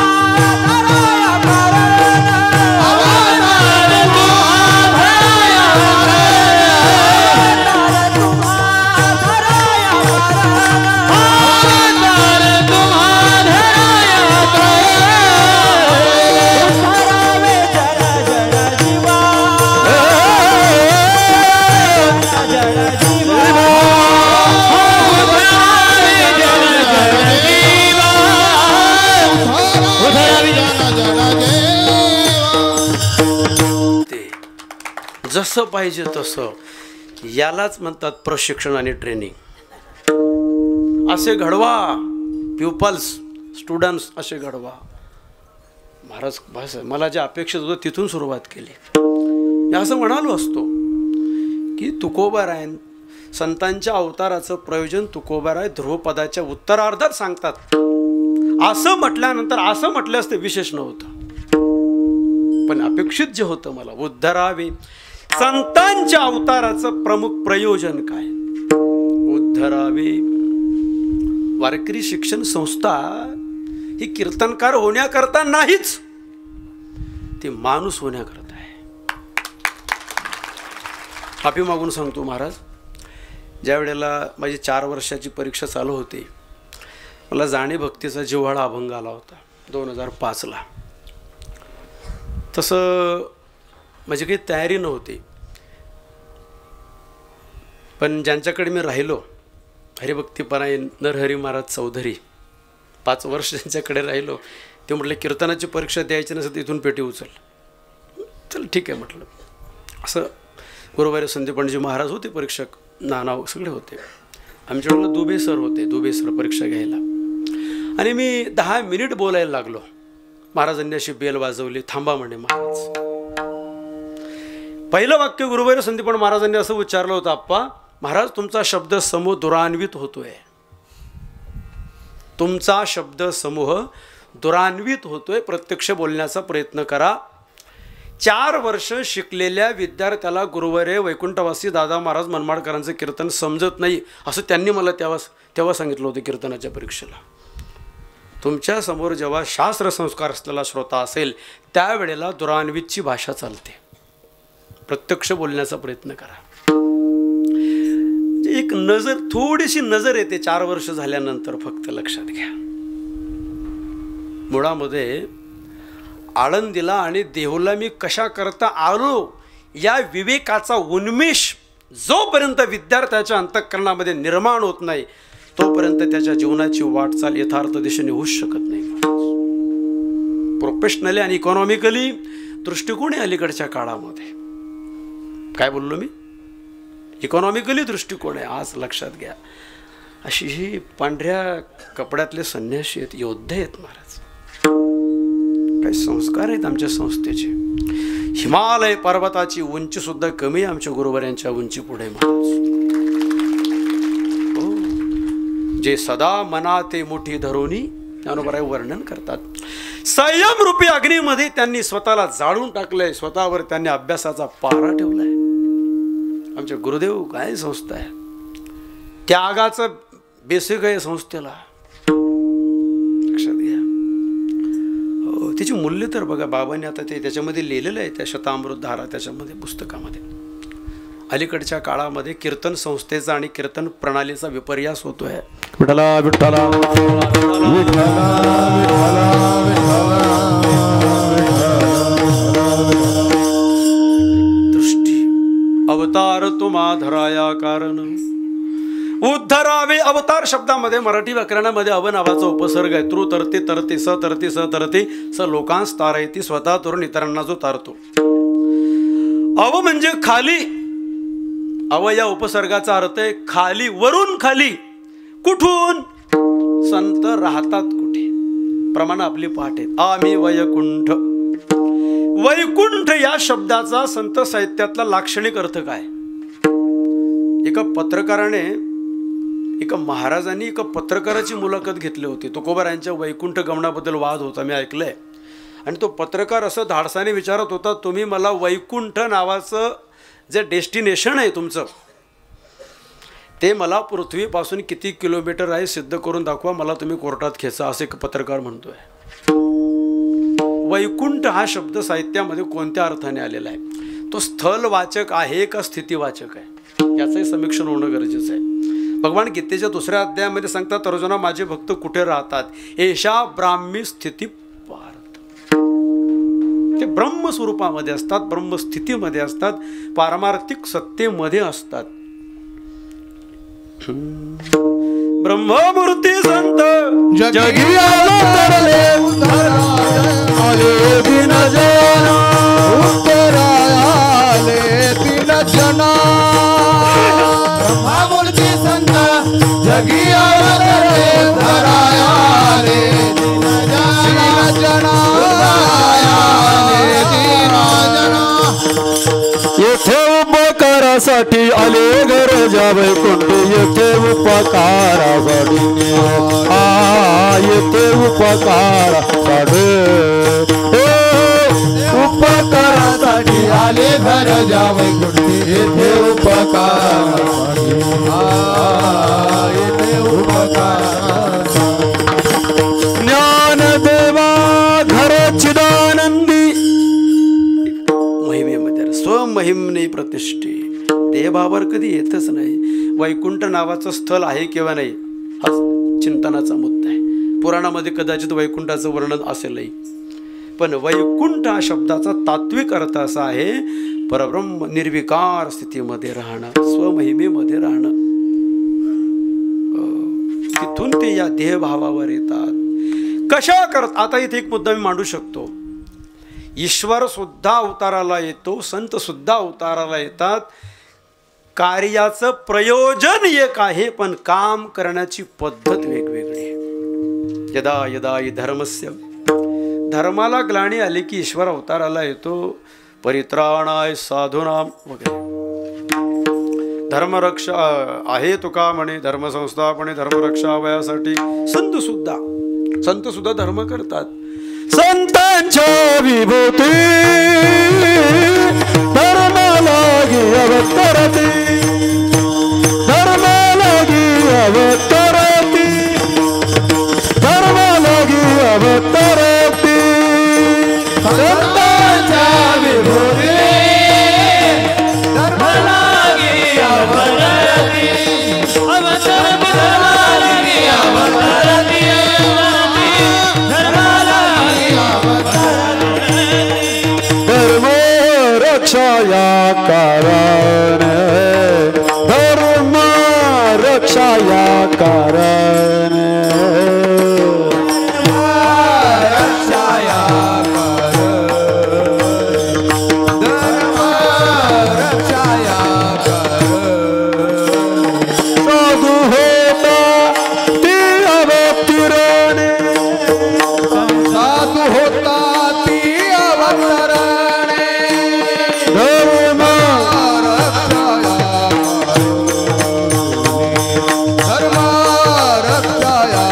अवतार तुम्हारा धराया कारण, अवतार तुम्हारा अवतार तुम्हारा धराया कारण, अवतार तुम्हारा उद्धरावे जन जड जीवा, जड जीवा. ते जसं पाहिजे तसं, यालाच म्हणतात प्रशिक्षण आणि ट्रेनिंग. असे घडवा, प्युपल्स, स्टुडंट्स असे घडवा. महाराज बस मला जे अपेक्षित होतं तिथून सुरुवात केली. मी असं म्हणालो असतो की तुकोबाराय संतांच्या अवताराचं प्रयोजन तुकोबाराय ध्रुवपदाच्या उत्तरार्धात सांगतात. असं म्हटल्यानंतर असं म्हटलं असतं विशेष नव्हतं, पण अपेक्षित जे होतं मला उद्धरावे संतांच्या अवताराचं प्रमुख प्रयोजन काय. उद्धरावे वारकरी शिक्षण संस्था ही कीर्तनकार होण्याकरता नाहीच, ती माणूस होण्याकरता आहे. माफी मागून सांगतो महाराज, ज्या वेळेला माझी 4 वर्षाची परीक्षा चालू होती, मला जाणे भक्तीचा जिव्हाळा अभंग आला होता 2005ला. तसं माझी काही तयारी नव्हती, पण ज्यांच्याकडे मी राहिलो हरिभक्तीपराय नरहरी महाराज चौधरी 5 वर्ष ज्यांच्याकडे राहिलो, ते म्हटले कीर्तनाची परीक्षा द्यायची नसेल तिथून पेटी उचल. चल ठीक आहे म्हटलं. असं गुरुवारी संदीपणजी महाराज होते परीक्षक, नाना सगळे होते. आमच्या वेळेला दुबे सर होते, दुबे सर परीक्षा घ्यायला. आणि मी 10 मिनिट बोलायला लागलो. महाराजांनी अशी बेल वाजवली, थांबा म्हणे महाराज. पहिलं वाक्य गुरुवारी संदीपन महाराजांनी असं उच्चारलं होतं, आप्पा महाराज तुमचा शब्द समूह दुरान्वित होतोय, तुमचा शब्द समूह दुरान्वित होतोय, प्रत्यक्ष बोलण्याचा प्रयत्न करा. 4 वर्ष शिकलेल्या विद्यार्थ्याला गुरुवारे वैकुंठवासी दादा महाराज मनमाडकरांचं कीर्तन समजत नाही असं त्यांनी मला तेव्हा सांगितलं होतं कीर्तनाच्या परीक्षेला. तुमच्या समोर जेव्हा शास्त्र संस्कार असलेला श्रोता असेल त्यावेळेला दुरान्वितची भाषा चालते, प्रत्यक्ष बोलण्याचा प्रयत्न करा. एक नजर, थोडीशी नजर येते 4 वर्ष झाल्यानंतर, फक्त लक्षात घ्या. मुळामध्ये आळंदीला आणि देहूला मी कशा करता आलो या विवेकाचा उन्मेष जोपर्यंत विद्यार्थ्याच्या अंतःकरणामध्ये निर्माण होत नाही तोपर्यंत त्याच्या जीवनाची वाटचाल यथार्थ दिशेने होऊच शकत नाही. प्रोफेशनली आणि इकॉनॉमिकली दृष्टिकोन आहे अलीकडच्या काळामध्ये. काय बोललो मी? इकॉनॉमिकली दृष्टिकोन आहे. आज लक्षात घ्या, अशी ही पांढऱ्या कपड्यातले संन्यासी आहेत, योद्धे आहेत महाराज. काही संस्कार आहेत आमच्या संस्थेचे. हिमालय पर्वताची उंची सुद्धा कमी आहे आमच्या गुरुवाऱ्यांच्या उंची पुढे महाराज. जे सदा मनाते मोठी धरोनी ज्ञानोबराय वर्णन करतात. संयम रूपी अग्नीमध्ये त्यांनी स्वतःला जाळून टाकलंय, स्वतःवर त्यांनी अभ्यासाचा पारा ठेवलाय. आमचे गुरुदेव काय संस्था आहे, त्यागाचं बेसिक आहे संस्थेला, लक्षात घ्या. हो, त्याची मूल्य तर बघा बाबांनी आता ते त्याच्यामध्ये लिहिलेलं आहे, त्या शतामृत धारा त्याच्यामध्ये पुस्तकामध्ये. अलीकडच्या काळामध्ये कीर्तन संस्थेचा आणि कीर्तन प्रणालीचा विपर्यास होतोय. विठ्ठला विठ्ठला दृष्टी अवतार तुम्हा धराया कारण उद्धरावे. अवतार शब्दामध्ये मराठी व्याकरणामध्ये अव नावाचा उपसर्ग आहे. तृ तरते तरते स तरते स तरते स लोकांस तारयती, स्वतः तरुण इतरांना जो तारतो. अव म्हणजे खाली. अव या उपसर्गाचा अर्थ आहे खाली, वरून खाली. कुठून? संत राहतात कुठे, प्रमाण आपली पाठ आहे. आम्ही वैकुंठ. वैकुंठ या शब्दाचा संत साहित्यातला लाक्षणिक अर्थ काय? एका पत्रकाराने, एका महाराजांनी एका पत्रकाराची मुलाखत घेतली होती. तुकोबारायांच्या वैकुंठ गमनाबद्दल वाद होता, मी ऐकलंय. आणि तो पत्रकार असं धाडसाने विचारत होता, तुम्ही मला वैकुंठ नावाचं जे डेस्टिनेशन आहे तुमचं, ते मला पृथ्वीपासून किती किलोमीटर आहे सिद्ध करून दाखवा, मला तुम्ही कोर्टात खेचा, असे एक पत्रकार म्हणतोय. वैकुंठ हा शब्द साहित्यामध्ये कोणत्या अर्थाने आलेला आहे? तो स्थलवाचक आहे का स्थितीवाचक आहे? याचंही समीक्षण होणं गरजेचं आहे. भगवान गीतेच्या 2ऱ्या अध्यायामध्ये सांगतात, अर्जुना माझे भक्त कुठे राहतात? एषा ब्राह्मी स्थिती पार्थ. ते ब्रह्मस्वरूपामध्ये असतात, ब्रह्मस्थितीमध्ये असतात, पारमार्थिक सत्तेमध्ये असतात. ब्रह्ममूर्ती संत जगी अवतरले आले दिन जना, उत्तराले दिन जना. ब्रह्ममूर्ती संत जगी अवतरले आले दिन जना. उपकारासाठी आले गरजा वैकुंठ येथे उपकारासाठी येथे उपकारासाठी उपकारासाठी आले घर जावे कुठे येथे उपकार येथे उपकार ज्ञानदेवा घर चिदानंदी महिमेमध्ये स्वमहिमने प्रतिष्ठे देहभावावर कधी येतच नाही. वैकुंठ नावाचं स्थळ आहे किंवा नाही हा चिंतनाचा मुद्दा आहे. पुराणामध्ये कदाचित वैकुंठाचं वर्णन असेलही, पण वैकुंठ हा शब्दाचा तात्विक अर्थ असा आहे परब्रह्म निर्विकार स्थितीमध्ये राहणं, स्वमहिमेमध्ये राहणं. तिथून ते या देहभावावर येतात. कशा करत आता इथे एक मुद्दा मी मांडू शकतो. ईश्वर सुद्धा अवताराला येतो, संत सुद्धा अवताराला येतात. कार्याचं प्रयोजन एक आहे, पण काम करण्याची पद्धत वेगवेगळी आहे. यदा यदा हि धर्मस्य धर्माला ग्लानी आली की ईश्वर अवताराला येतो. परित्राणाय साधूनाम वगैरे. धर्मरक्षा आहे तुका म्हणे, धर्मसंस्थापने धर्मरक्षा वयासाठी संत सुद्धा धर्म करतात. संतांच्या विभूती धर्मालागी अवतरती धर्मालागी अवतरती धर्मालागी अवतरती संतांच्या विभूती धर्मालागी अवतरती अवतरती धर्मालागी अवतरती धर्म रक्षाया कारण धर्म रक्षाया कारण रक्षाया धर्म रक्षाया साधू होता ती अवतीर्णे साधू होता ती अवतरणे धर्म धर्म रक्षाया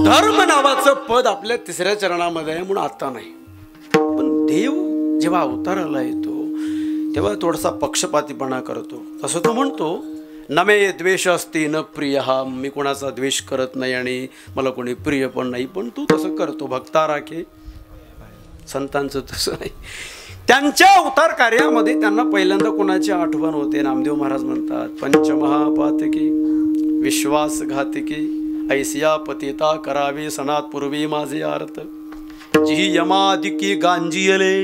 धर्म नावाचं पद आपल्या तिसऱ्या चरणामध्ये आहे म्हणून आता नाही. पण देव जेव्हा अवताराला येतो तेव्हा थोडासा पक्षपातीपणा करतो. तसं तो म्हणतो न मे द्वेष असते न प्रिय हा, मी कोणाचा द्वेष करत नाही आणि मला कोणी प्रिय पण नाही. पण तू तसं करतो. भक्ता राखे. संतांचं तसं नाही. त्यांच्या अवतार कार्यामध्ये त्यांना पहिल्यांदा कोणाची आठवण होते. नामदेव महाराज म्हणतात पंचमहापातकी विश्वासघातकी ऐसिया पतिता करावे सनात पूर्वी माझे आर्त जी यमादिकी गांजीयले.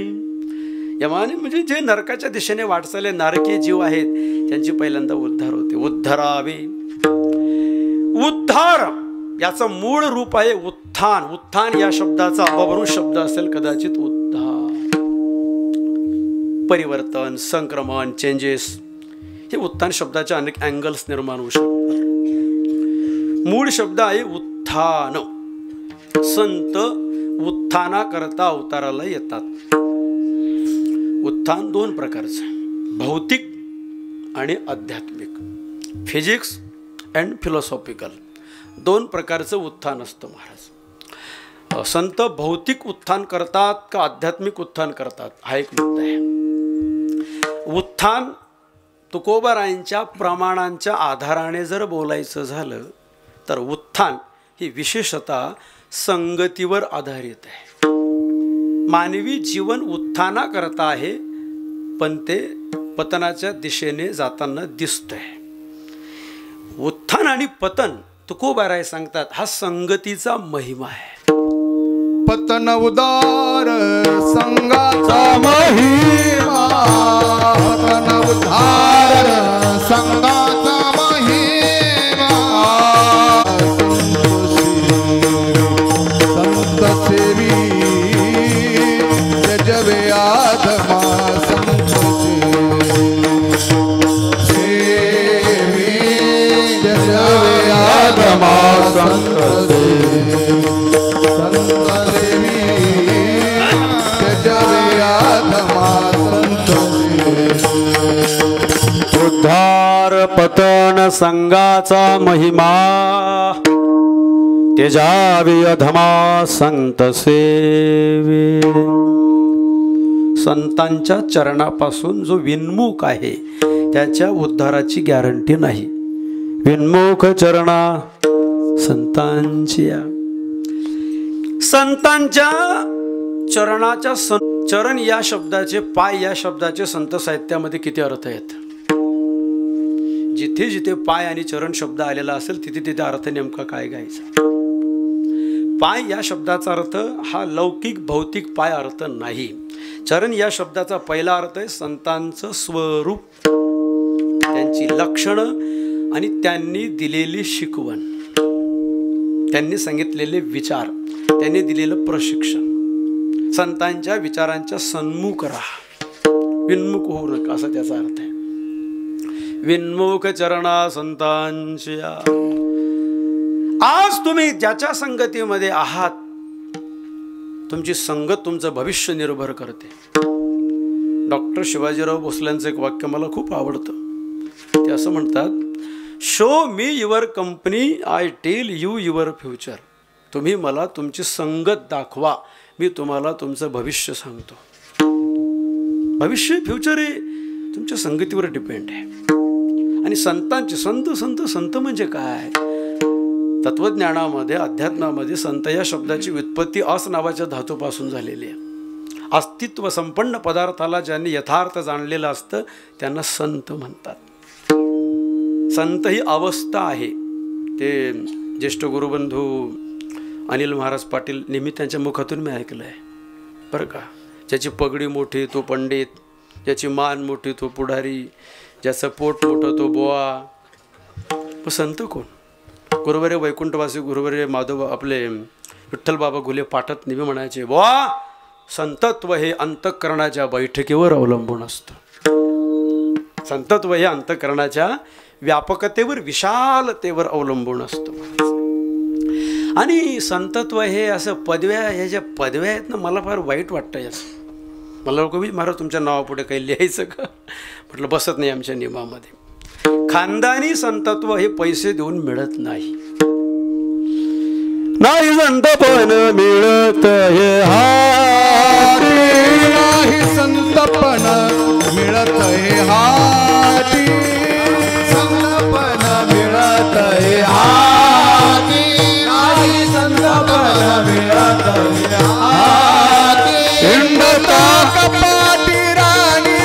यमाने म्हणजे जे नरकाच्या दिशेने वाटचाले नारकीय जीव आहेत त्यांची पहिल्यांदा उद्धार होते. उद्धरावे. उद्धार याचं मूळ रूप आहे उत्थान. उत्थान या शब्दाचा अपभ्रंश शब्द असेल कदाचित. उद्धार परिवर्तन, संक्रमण, चेंजेस हे उत्थान शब्दाचे अनेक अँगल्स निर्माण होऊ शकतात. मूळ शब्द आहे उत्थान. संत उत्थानाकरता अवताराला येतात. उत्थान दोन प्रकारचं, भौतिक आणि आध्यात्मिक. फिजिक्स अँड फिलॉसॉफिकल दोन प्रकारचं उत्थान असतं महाराज. संत भौतिक उत्थान करतात का आध्यात्मिक उत्थान करतात हा एक मुद्दा आहे. उत्थान तुकोबारायांच्या प्रमाणांच्या आधाराने जर बोलायचं झालं तर उत्थान ही विशेषतः संगतीवर आधारित आहे. मानवी जीवन उत्थानाकरता आहे पण ते पतनाच्या दिशेने जाताना दिसतंय. उत्थान आणि पतन तुकोबाराय सांगतात हा संगतीचा महिमा आहे. पतन उदार संगाचा महिमा पतन उदार संगाचा महिमा संत सेवी जजवे आत्मा संत सेवी जजवे आत्मा संत संत देवी जजवे आत्मा चरण संगाचा महिमा तेजावी अधमा संत सेवे. संतांच्या चरणापासून जो विन्मुख आहे त्याच्या उद्धाराची गॅरंटी नाही. विन्मुख चरणा संतांची. संतांच्या चरणाच्या चरण या शब्दाचे, पाय या शब्दाचे संत साहित्यामध्ये किती अर्थ आहेत. जिथे जिथे पाय आणि चरण शब्द आलेला असेल तिथे तिथे अर्थ नेमका काय घ्यायचा. पाय या शब्दाचा अर्थ हा लौकिक भौतिक पाय अर्थ नाही. चरण या शब्दाचा पहिला अर्थ आहे संतांचं स्वरूप, त्यांची लक्षणं आणि त्यांनी दिलेली शिकवण, त्यांनी सांगितलेले विचार, त्यांनी दिलेलं प्रशिक्षण. संतांच्या विचारांच्या सन्मुख राहा, विन्मुख होऊ नका असा त्याचा अर्थ आहे. विन्मुख चरणा संतांची. आज तुम्ही ज्याच्या संगतीमध्ये आहात तुमची संगत तुमचं भविष्य निर्भर करते. डॉक्टर शिवाजीराव भोसलेंचं एक वाक्य मला खूप आवडतं. ते असं म्हणतात, show me your company, I tell you your future. तुम्ही मला तुमची संगत दाखवा, मी तुम्हाला तुमचं भविष्य सांगतो. भविष्य फ्युचर हे तुमच्या संगतीवर डिपेंड आहे. आणि संतांचे संत संत संत म्हणजे काय. तत्वज्ञानामध्ये अध्यात्मामध्ये संत या शब्दाची व्युत्पत्ती अस नावाच्या धातूपासून झालेली आहे. अस्तित्व संपन्न पदार्थाला ज्यांनी यथार्थ जाणलेलं असतं त्यांना संत म्हणतात. संत ही अवस्था आहे. ते ज्येष्ठ गुरुबंधू अनिल महाराज पाटील नेहमी त्यांच्या मुखातून मी ऐकलं आहे बरं का. ज्याची पगडी मोठी तो पंडित, ज्याची मान मोठी तो पुढारी, ज्याचं पोट मोठं तो बुवा. मग संत कोण. गुरुवर्य वैकुंठवासी गुरुवर्य माधव आपले विठ्ठल बाबा घुले पाठत नेहमी म्हणायचे, बुवा संतत्व हे अंतःकरणाच्या बैठकीवर अवलंबून असतं. संतत्व हे अंतःकरणाच्या व्यापकतेवर, विशालतेवर अवलंबून असतं. आणि संतत्व हे असं पदव्या, ह्या ज्या पदव्या आहेत ना, मला फार वाईट वाटतं याचं. मला लोक महाराज तुमच्या नावापुढे काही लिहायचं का. म्हटलं बसत नाही आमच्या नियमामध्ये. खानदानी संतत्व हे पैसे देऊन मिळत नाही. नाही संतपण मिळत हे हाती, नाही संतपण मिळत हे हाती, संतपण मिळत हे हाती, नाही संतपण मिळत हे हाती. हिंडता कपाटी राणी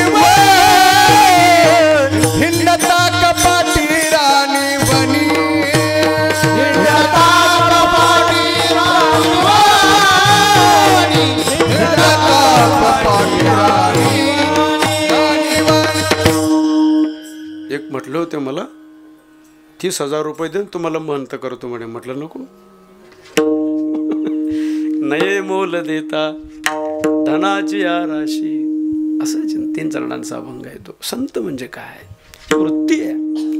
हिंडता कपाटी राणी बनी, हिंडता कपाटी राणी हिंडता कपाटी राणी. एक म्हटलं होतं मला 30,000 रुपये देऊन तुम्हाला महंत करतो म्हणे. म्हटलं नको. नये मोल देता धनाची आराशी, असं 3 चरणांचा अभंग आहे तो. संत म्हणजे काय. वृत्ती आहे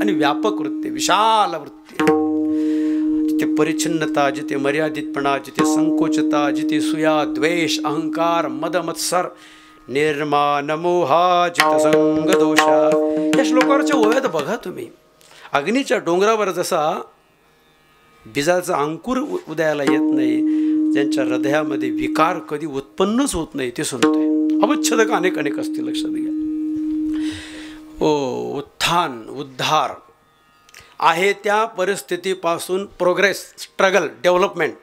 आणि व्यापक वृत्ती, विशाल वृत्ती. जिथे परिच्छिन्नता, जिथे मर्यादितपणा, जिथे संकोचता, जिथे सुया द्वेष अहंकार मद मत्सर निर्माण मोहा चितसंग दोषा. या श्लोकावरच्या ओव्यात बघा तुम्ही. अग्नीच्या डोंगरावर जसा बीजाचा अंकुर उदयाला येत नाही, ज्यांच्या हृदयामध्ये विकार कधी उत्पन्नच होत नाही ते संतोय. अवच्छेदक अनेक अनेक असतील, लक्षात घ्या. उत्थान उद्धार आहे त्या परिस्थितीपासून प्रोग्रेस, स्ट्रगल, डेव्हलपमेंट,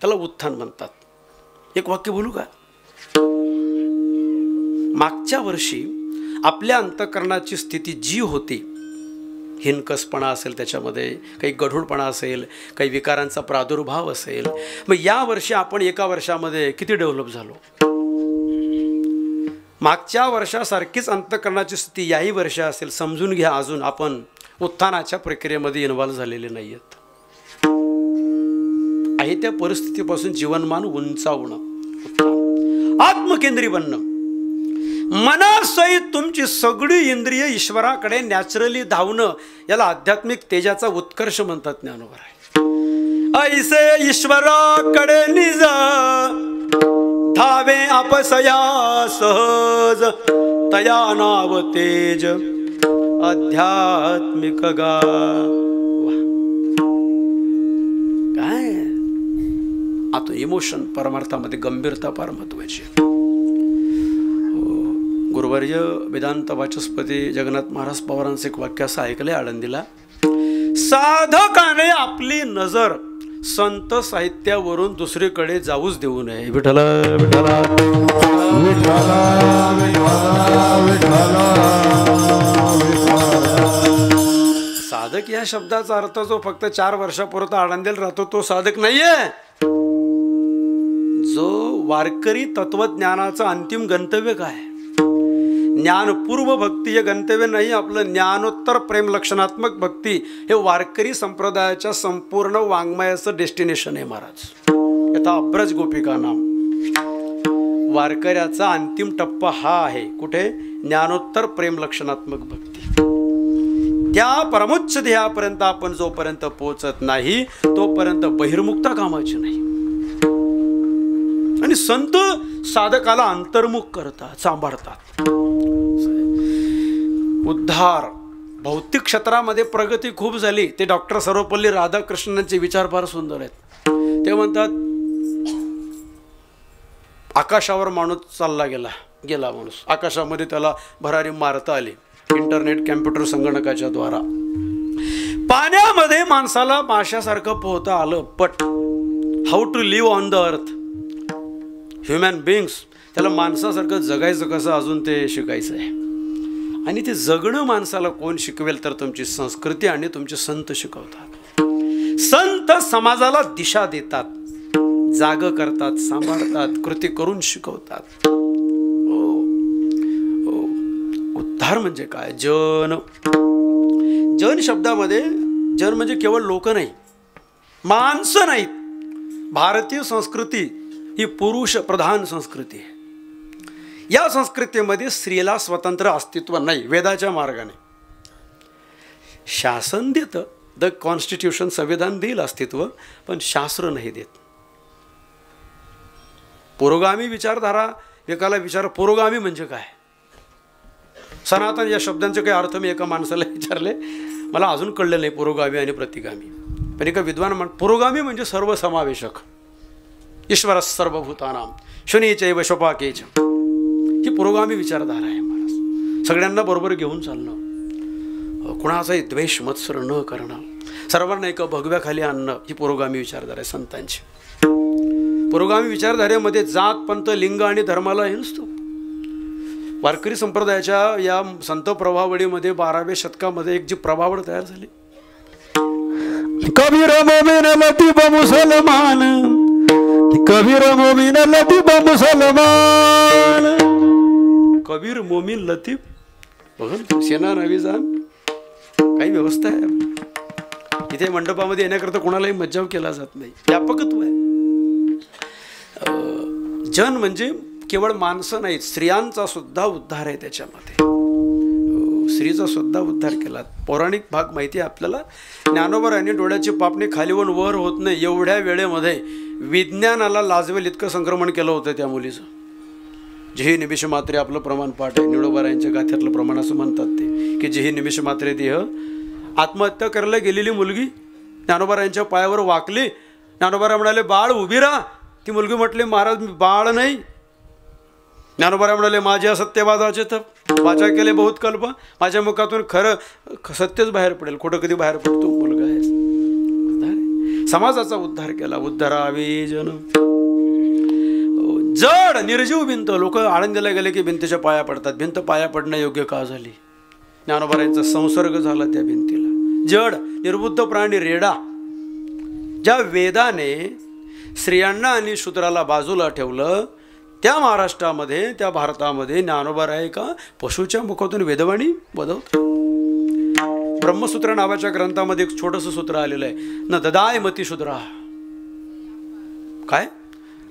त्याला उत्थान म्हणतात. एक वाक्य बोलू का. मागच्या वर्षी आपल्या अंतःकरणाची स्थिती जी होती, हिनकसपणा असेल, त्याच्यामध्ये काही गढूळपणा असेल, काही विकारांचा प्रादुर्भाव असेल, मग या वर्षी आपण एका वर्षामध्ये किती डेव्हलप झालो. मागच्या वर्षासारखीच अंतःकरणाची स्थिती याही वर्षी असेल, समजून घ्या अजून आपण उत्थानाच्या प्रक्रियेमध्ये इन्व्हॉल्व झालेले नाही आहेत. आहे त्या परिस्थितीपासून जीवनमान उंचावणं, आत्मकेंद्री बनणं, मनासहित तुमची सगळी इंद्रिय ईश्वराकडे नॅचरली धावणं, याला आध्यात्मिक तेजाचा उत्कर्ष म्हणतात ज्ञानोबा. ऐसे ईश्वराकडे निज धावे आपसया सहज, तया नाव तेज आध्यात्मिक गा. काय आता इमोशन परमार्थामध्ये गंभीरता फार महत्वाची. गुरुवर्य वेदांत वाचस्पती जगन्नाथ महाराज पवारांचे एक वाक्य असं ऐकलंय आळंदीला. साधकाने आपली नजर संत साहित्यावरून दुसरीकडे जाऊच देऊ नये. विठ्ठला विठ्ठला साधक या शब्दाचा अर्थ जो फक्त 4 वर्षापुरता आळंदीला राहतो तो साधक नाहीये. जो वारकरी तत्वज्ञानाचं अंतिम गंतव्य काय, ज्ञानपूर्व भक्ती हे गंतव्य नाही. आपलं ज्ञानोत्तर प्रेम लक्षणात्मक भक्ती हे वारकरी संप्रदायाच्या संपूर्ण वाङ्मयाचं डेस्टिनेशन आहे महाराज. यथा अब्रज गोपिका नाम. वारकऱ्याचा अंतिम टप्पा हा आहे. कुठे? ज्ञानोत्तर प्रेम लक्षणात्मक भक्ती. त्या परमोच्च ध्येयापर्यंत आपण जोपर्यंत पोहोचत नाही तोपर्यंत बहिर्मुक्ता कामाची नाही. आणि संत साधकाला अंतर्मुख करतात, सांभाळतात. उद्धार भौतिक क्षेत्रामध्ये प्रगती खूप झाली. ते डॉक्टर सर्वपल्ली राधाकृष्णनांचे विचार फार सुंदर आहेत. ते म्हणतात आकाशावर माणूस चालला गेला माणूस आकाशामध्ये त्याला भरारी मारता आली इंटरनेट कॅम्प्युटर संगणकाच्या द्वारा. पाण्यामध्ये माणसाला माशासारखं पोहता आलं. But how to live on the earth human beings, त्याला माणसासारखं जगायचं कसं अजून ते शिकायचं आहे. आणि ते जगणं माणसाला कोण शिकवेल तर तुमची संस्कृती आणि तुमचे संत शिकवतात. संत समाजाला दिशा देतात, जाग करतात, सांभाळतात, कृती करून शिकवतात. उद्धार म्हणजे काय? जन शब्दामध्ये जन म्हणजे केवळ लोक नाही, माणसं नाहीत. भारतीय संस्कृती ही पुरुष प्रधान संस्कृती आहे. या संस्कृतीमध्ये स्त्रीला स्वतंत्र अस्तित्व नाही. वेदाच्या मार्गाने शासन देतं, द कॉन्स्टिट्यूशन संविधान देईल अस्तित्व, पण शास्त्र नाही देत. पुरोगामी विचारधारा एकाला विचार पुरोगामी म्हणजे काय? सनातन या शब्दांचे काही अर्थ मी एका माणसाला विचारले, मला अजून कळलं नाही पुरोगामी आणि प्रतिगामी. पण एका विद्वान पुरोगामी म्हणजे सर्वसमावेशक, ईश्वर सर्वभूतानाम शनीचैव शोपाकेच, ही पुरोगामी विचारधारा आहे महाराज. सगळ्यांना बरोबर घेऊन चालणं, कुणाचाही द्वेष मत्सर न करणं, सर्वांना एका भगव्याखाली आणणं, ही पुरोगामी विचारधारा आहे संतांची. पुरोगामी विचारधारेमध्ये जात पंथ लिंग आणि धर्माला हे नसतो. वारकरी संप्रदायाच्या या संत प्रभावळीमध्ये 12व्या शतकामध्ये एक जी प्रभावळ तयार झाली, कबीर मोमीन लतीफ मुसलमान, कबीर मोमीन लतीफ मुसलमान. कबीर मोमीन लतीफ बघा, सेना नवी जाण काही व्यवस्था आहे इथे. मंडपामध्ये येण्याकरता कोणालाही मज्जाव केला जात नाही, व्यापकत्व आहे. जन म्हणजे केवळ माणसं नाहीत, स्त्रियांचा सुद्धा उद्धार आहे त्याच्यामध्ये. स्त्रीचा सुद्धा उद्धार केला. पौराणिक भाग माहिती आहे आपल्याला. ज्ञानोबरांनी डोळ्याची पापणी खालीवर वर होत नाही एवढ्या वेळेमध्ये विज्ञानाला लाजवेल इतकं संक्रमण केलं होतं त्या मुलीचं. जेही निमिष मात्रे आपलं प्रमाण पाठ आहे. निळोबारायांच्या गाथ्यातलं प्रमाण असं म्हणतात ते की जेही निमिष मात्रे देह. आत्महत्या करायला गेलेली मुलगी ज्ञानोबरायांच्या पायावर वाकली. ज्ञानोबारा म्हणाले बाळ उभी राहा. ती मुलगी म्हटली महाराज मी बाळ नाही. ज्ञानोबा म्हणाले माझे असत्यवादाचे तप वाचा केले बहुत कल्प, माझ्या मुखातून खरं सत्यच बाहेर पडेल, खोटं कधी बाहेर पडतो. मुलगा आहे. समाजाचा उद्धार केला. उद्धारावी जन. जड निर्जीव भिंत. लोक आळंदीला गेले की भिंतीच्या पाया पडतात. भिंत पाया पडणं योग्य का झाली? ज्ञानोबारांचा संसर्ग झाला त्या भिंतीला. जड निर्बुद्ध प्राणी रेडा. ज्या वेदाने स्त्रियांना आणि शूद्राला बाजूला ठेवलं त्या महाराष्ट्रामध्ये, त्या भारतामध्ये ज्ञानोबाराय का पशुच्या मुखातून वेदवाणी बदवतात. ब्रह्मसूत्र नावाच्या ग्रंथामध्ये एक छोटंसं सूत्र आलेलं आहे, न ददाय मती शूद्रा. काय?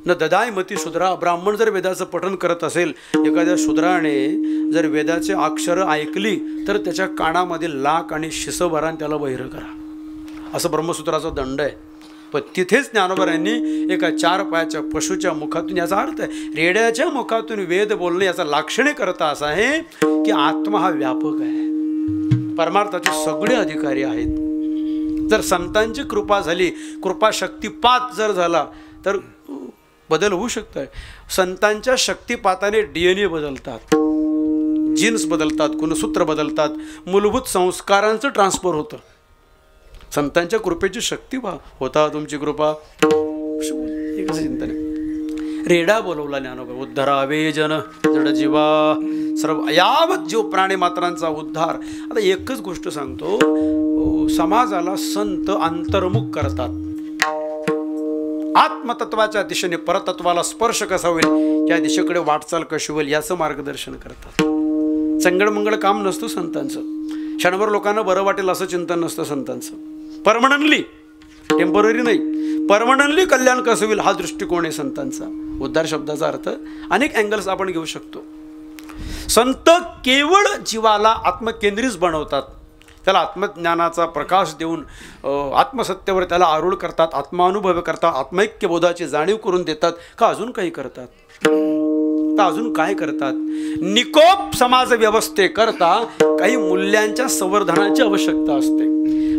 न ददाय मती शूद्रा. ब्राह्मण जर वेदाचं पठण करत असेल, एखाद्या शूद्राने जर वेदाचे अक्षर ऐकली तर त्याच्या कानामध्ये लाख आणि शिसभरान त्याला बहिरं करा, असं ब्रह्मसूत्राचा दंड आहे. पण तिथेच ज्ञानोबारांनी एका 4 पायाच्या पशुच्या मुखातून, याचा अर्थ आहे रेड्याच्या मुखातून वेद बोलणे, याचा लाक्षणिक अर्थ असा आहे की आत्मा हा व्यापक आहे. परमार्थाचे सगळे अधिकारी आहेत. जर संतांची कृपा झाली, कृपा शक्तिपात जर झाला तर बदल होऊ शकतोय. संतांच्या शक्तिपाताने DNA बदलतात, जीन्स बदलतात, गुणसूत्र बदलतात, मूलभूत संस्कारांचं ट्रान्सफर होतं. संतांच्या कृपेची शक्ती होता तुमची कृपा. हे कसं चिंतन आहे. रेडा बोलवला ज्ञानोबा, उद्धरावे जन जड जीवा सर्व यावत जीव प्राणी मात्रांचा उद्धार. आता एकच गोष्ट सांगतो, समाजाला संत अंतर्मुख करतात. आत्मतत्वाच्या दिशेने परतत्वाला स्पर्श कसा होईल, या दिशेकडे वाटचाल कशी होईल याचं मार्गदर्शन करतात. चंगडमंगळ काम नसतं संतांचं. क्षणभर लोकांना बरं वाटेल असं चिंतन नसतं संतांचं. परमनंटली, टेम्पररी नाही, परमनंटली कल्याण कसं होईल हा दृष्टिकोन आहे संतांचा. उद्धार शब्दाचा अर्थ अनेक अँगल्स आपण घेऊ शकतो. संत केवळ जीवाला आत्मकेंद्रीच बनवतात, त्याला आत्मज्ञानाचा प्रकाश देऊन आत्मसत्यावर त्याला आरूढ करतात, आत्मानुभव करतात, आत्मैक्यबोधाची जाणीव करून देतात. का अजून काही करतात? तर अजून काय करतात? निकोप समाज व्यवस्थेकरता काही मूल्यांच्या संवर्धनाची आवश्यकता असते.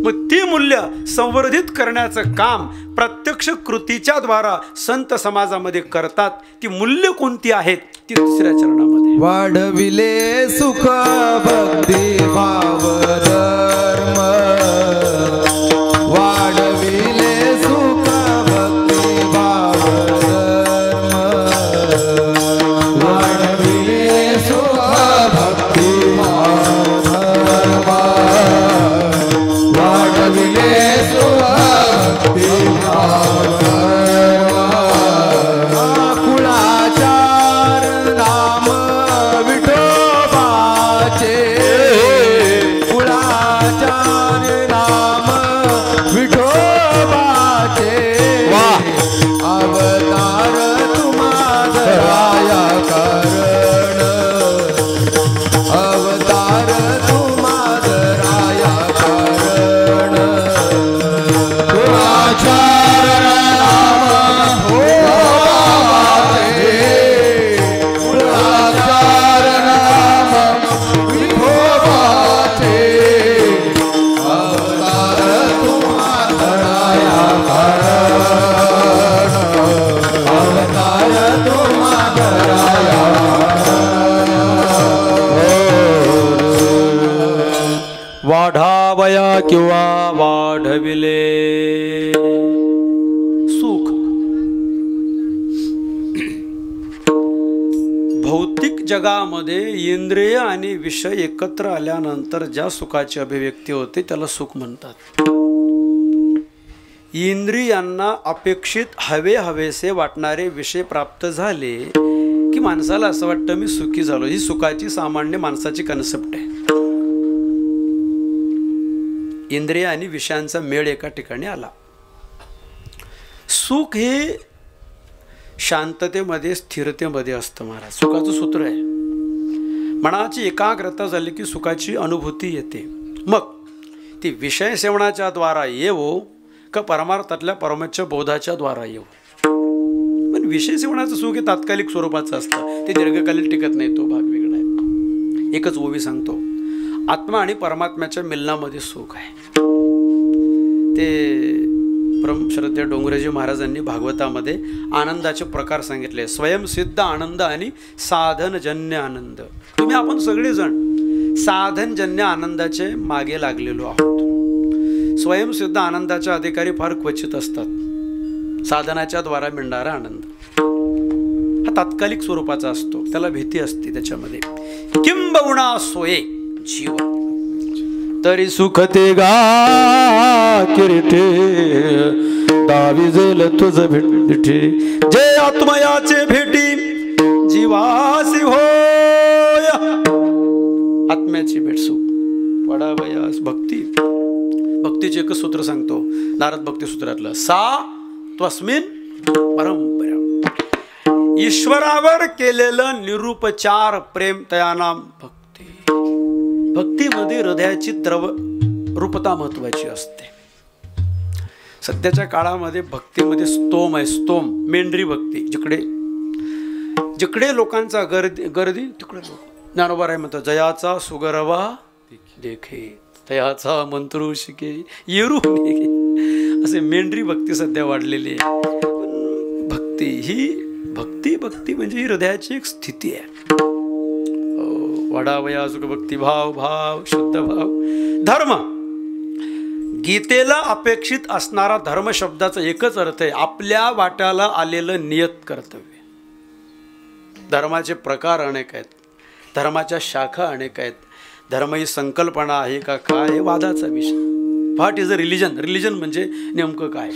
मग ती मूल्य संवर्धित करण्याचं काम प्रत्यक्ष कृतीच्या द्वारा संत समाजामध्ये करतात. ती मूल्य कोणती आहेत ती दुसऱ्या चरणामध्ये. वाढविले सुख भक्ती भाव धर्म, वाढविले सुख भक्ती भाव धर्म, वाढविले सुख भक्ती भाव धर्म, वाढविले सुख भक्ती भाव धर्म. कुळाचार नाम विठोबाचे, कुळाचार नाम विठोबाचे, अवतार तुम्हा धराया कारण, अवतार तुम्हा धराया कारण. कुळाचार नाम विठोबाचे, कुळाचार नाम विठोबाचे, अवतार तुम्हा धराया कारण, अवतार तुम्हा धराया वाढावया किंवा वाढविले सुख. भौतिक जगामध्ये इंद्रिय आणि विषय एकत्र आल्यानंतर ज्या सुखाची अभिव्यक्ती होते त्याला सुख म्हणतात. इंद्रियांना अपेक्षित हवेसे वाटणारे विषय प्राप्त झाले की माणसाला असं वाटतं मी सुखी झालो. ही सुखाची सामान्य माणसाची कन्सेप्ट आहे. इंद्रिय आणि विषयांचा मेळ एका ठिकाणी आला. सुख हे शांततेमध्ये स्थिरतेमध्ये असतं महाराज. सुखाचं सूत्र आहे. मनाची एकाग्रता झाली की सुखाची अनुभूती येते. मग ती विषय सेवनाच्या द्वारा येवो का परमार्थातल्या परमच्छ बोधाच्या द्वारा येवो. पण विषय सेवनाचं सुख हे तात्कालिक स्वरूपाचं असतं, ते दीर्घकालीन टिकत नाही. तो भाग वेगळा आहे. एकच ओवी सांगतो, आत्मा आणि परमात्म्याच्या मिलनामध्ये सुख आहे. ते परमश्रद्धेय डोंगरेजी महाराजांनी भागवतामध्ये आनंदाचे प्रकार सांगितले. स्वयंसिद्ध आनंद आणि साधनजन्य आनंद. तुम्ही आपण सगळेजण साधनजन्य आनंदाचे मागे लागलेलो आहोत. स्वयंसिद्ध आनंदाच्या अधिकारी फार क्वचित असतात. साधनाच्या द्वारा मिळणारा आनंद हा तात्कालिक स्वरूपाचा असतो, त्याला भीती असते त्याच्यामध्ये. किंबहुना सोये जीव तरी सुखते गा किरीटे, दाविजेल तुझ भेटी जे आत्मयाचे भेटी जीवासी होय. आत्म्याची भेट सुख पडावयास भक्ती. भक्तीचे एकच सूत्र सांगतो नारद भक्ती सूत्रातलं, सा त्वस्मिन परंपरा. ईश्वरावर केलेलं निरुपचार प्रेम तयानाम भक्ती. भक्तीमध्ये हृदयाची रूपता महत्वाची असते. सध्याच्या काळामध्ये भक्तीमध्ये स्तोम आहे. स्तोम मेंढरी भक्ती. जिकडे लोकांचा गर्दी तिकडे लोक. ज्ञानोबा राय म्हणतात, जयाचा सुगरवा देखे. तयाचा मंत्र शिके येरू असे मेंढरी भक्ती सध्या वाढलेली आहे. पण भक्ती म्हणजे ही हृदयाची एक स्थिती आहे. वाढावया सुख भक्ती भाव शुद्ध भाव. धर्म, गीतेला अपेक्षित असणारा धर्म शब्दाचा एकच अर्थ आहे आपल्या वाट्याला आलेलं नियत कर्तव्य. धर्माचे प्रकार अनेक आहेत, धर्माच्या शाखा अनेक आहेत. धर्म ही संकल्पना आहे का काय हे वादाचा विषय. What is a religion, religion म्हणजे नेमकं काय.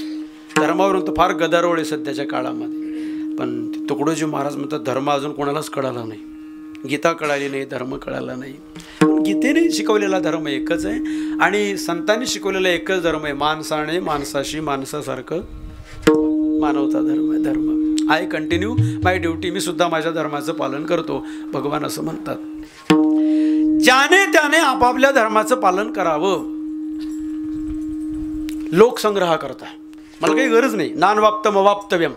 धर्मावरून तर फार गदारोळ आहे सध्याच्या काळामध्ये. पण तुकडोजी महाराज म्हणतात धर्म अजून कोणालाच कळाला नाही. गीता कळाली नाही, धर्म कळाला नाही. पण गीतेने शिकवलेला धर्म एकच आहे आणि संतांनी शिकवलेला एकच धर्म आहे. माणसाने माणसाशी माणसासारखं मानवता धर्म आहे. धर्म आय कंटिन्यू माय ड्युटी, मी सुद्धा माझ्या धर्माचं पालन करतो, भगवान असं म्हणतात. ज्याने त्याने आपापल्या धर्माचं पालन करावं. लोकसंग्रह करता मला काही गरज नाही. नानवाप्तम अवाप्तव्यम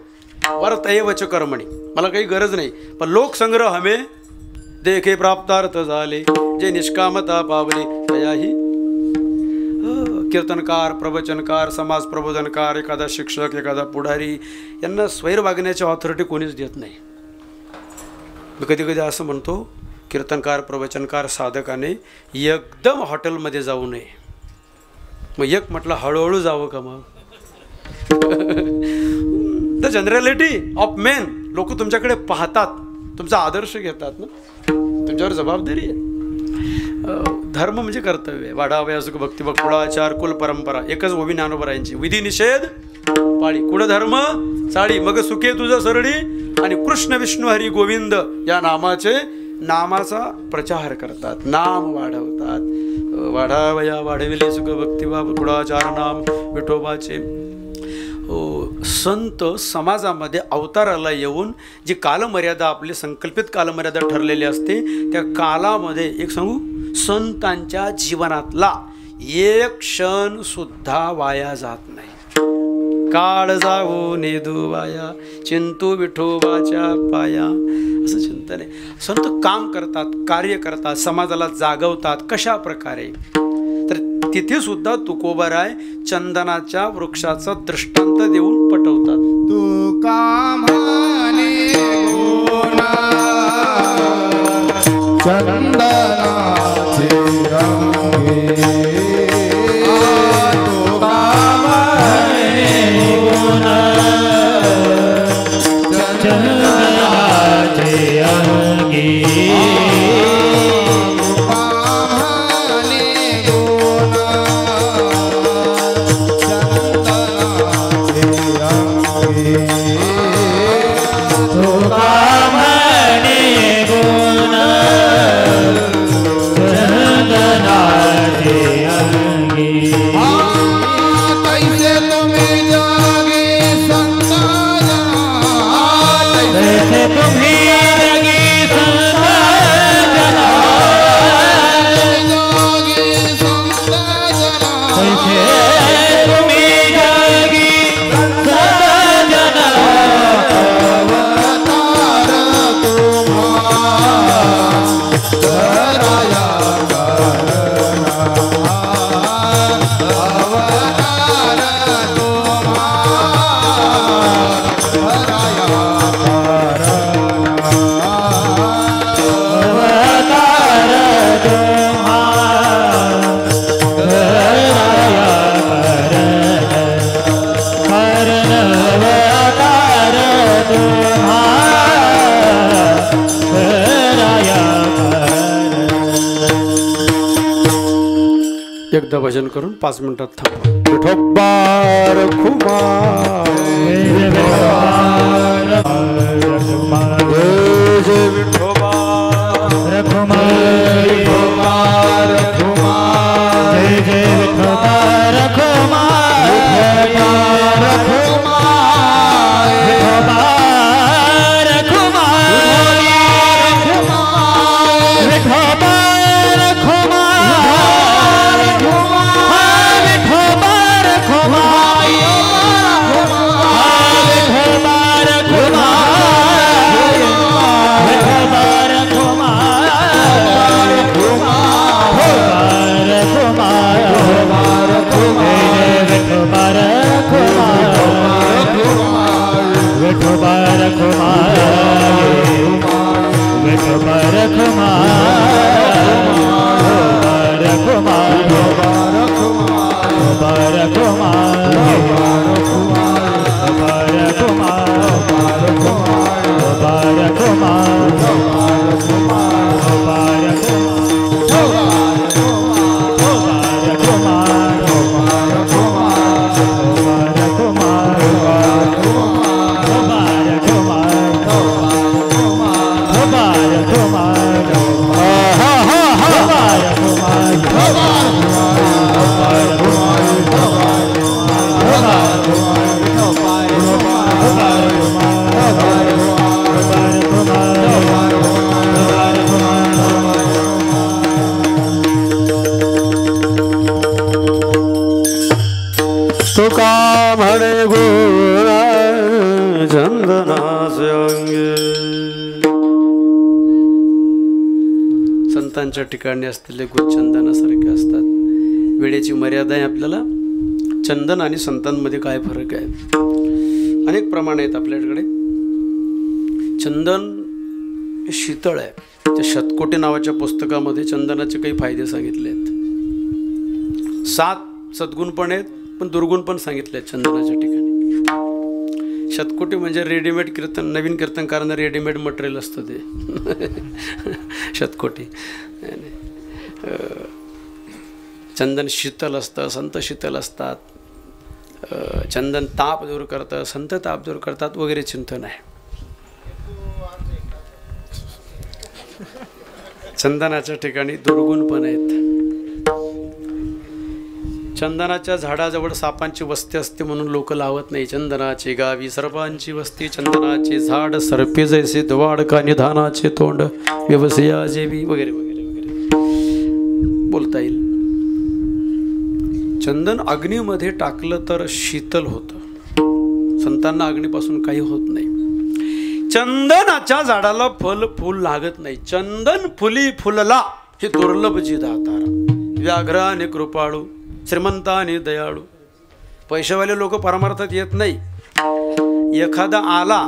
वर्तएवच कर्मणी, मला काही गरज नाही. पण लोकसंग्रह हमे देखे प्राप्तार्थ झाले, जे निष्कामता पावले तयाही. कीर्तनकार, प्रवचनकार, समाज प्रबोधनकार, एखादा शिक्षक, एखादा पुढारी यांना स्वैर वागण्याची ऑथॉरिटी कोणीच देत नाही. मी कधी कधी असं म्हणतो कीर्तनकार, प्रवचनकार, साधकाने एकदम हॉटेलमध्ये जाऊ नये. मग एक म्हटलं हळूहळू जावं का मग. द जनरॅलिटी ऑफ मेन, लोक तुमच्याकडे पाहतात, तुमचा आदर्श घेतात ना, तुमच्यावर जबाबदारी आहे. धर्म म्हणजे कर्तव्य आहे. वाढावया सुख भक्ती कुळाचार कुल परंपरा एकच ओवी ज्ञानोबरायांची. विधी निषेध पाळी कुळधर्म चाळी, मग सुखे तुझं सरडी आणि कृष्ण विष्णू हरी गोविंद या नामाचा प्रचार करतात, नाम वाढवतात. वाढावया वाढविले सुख भक्ती कुळाचार नाम विठोबाचे. संत समाजामध्ये अवताराला येऊन जी कालमर्यादा आपली संकल्पित कालमर्यादा ठरलेली असते त्या कालामध्ये एक सांगू, संतांच्या जीवनातला एक क्षण सुद्धा वाया जात नाही. काळ जाऊ नेदू वाया चिंतू विठोबाच्या पाया, असं चिंतन आहे. संत काम करतात, कार्य करतात, समाजाला जागवतात. कशा प्रकारे तर तिथे सुद्धा तुकोबाराय चंदनाच्या वृक्षाचा दृष्टांत देऊन पटवतात. तुका म्हणे गुणा चंदनाचे रंगे, तुका म्हणे गुणा चंदनाचे अंगी. एकदा भजन करून 5 मिनिटात थांबा. विठोबार खुमा जय विठोबा रखुमा, विठोबा रखुमा, जय जय विठोबा रखुमा, विठोबा रखुमा, विठोबा रखुमा, विठोबा रखुमा, विठोबा रखुमा, विठोबा विठोबा रखुमाई विठोबा रखुमाई रखुमाई तुका म्हणे गोळा चंदनाचे अंगे. संतांच्या ठिकाणी असलेले गुण चंदनासारखे असतात. वेळेची मर्यादा आहे आपल्याला. चंदन आणि संतांमध्ये काय फरक आहे? अनेक प्रमाण आहेत आपल्याकडे. चंदन हे शीतळ आहे. त्या शतकोटी नावाच्या पुस्तकामध्ये चंदनाचे काही फायदे सांगितले आहेत. 7 सद्गुण पण आहेत, पण दुर्गुण पण सांगितले आहेत चंदनाच्या ठिकाणी. शतकोटी म्हणजे रेडीमेड कीर्तन, नवीन कीर्तनकारांना रेडीमेड मटेरियल असतं ते शतकोटी. चंदन शीतल असतं, संत शीतल असतात. चंदन ताप दूर करतं, संत ताप दूर करतात वगैरे चिंतन आहे. चंदनाच्या ठिकाणी दुर्गुण पण आहेत. चंदनाच्या झाडाजवळ सापांची वस्ती असते म्हणून लोक लावत नाही. चंदनाची गावी सर्पांची वस्ती, चंदनाचे झाड सर्पे जैसे द्वाडका निधानाचे तोंड व्यवसाया जेवी वगैरे वगैरे वगैरे बोलता येईल. चंदन अग्नीमध्ये टाकलं तर शीतल होतं. संतांना अग्नीपासून काही होत नाही. चंदनाच्या झाडाला फल फूल लागत नाही. चंदन फुली फुलला हे दुर्लभ जी दातारा. व्याघ्राने कृपाळू, श्रीमंताने दयाळू. पैशावाले लोक परमार्थात येत नाही. एखादा आला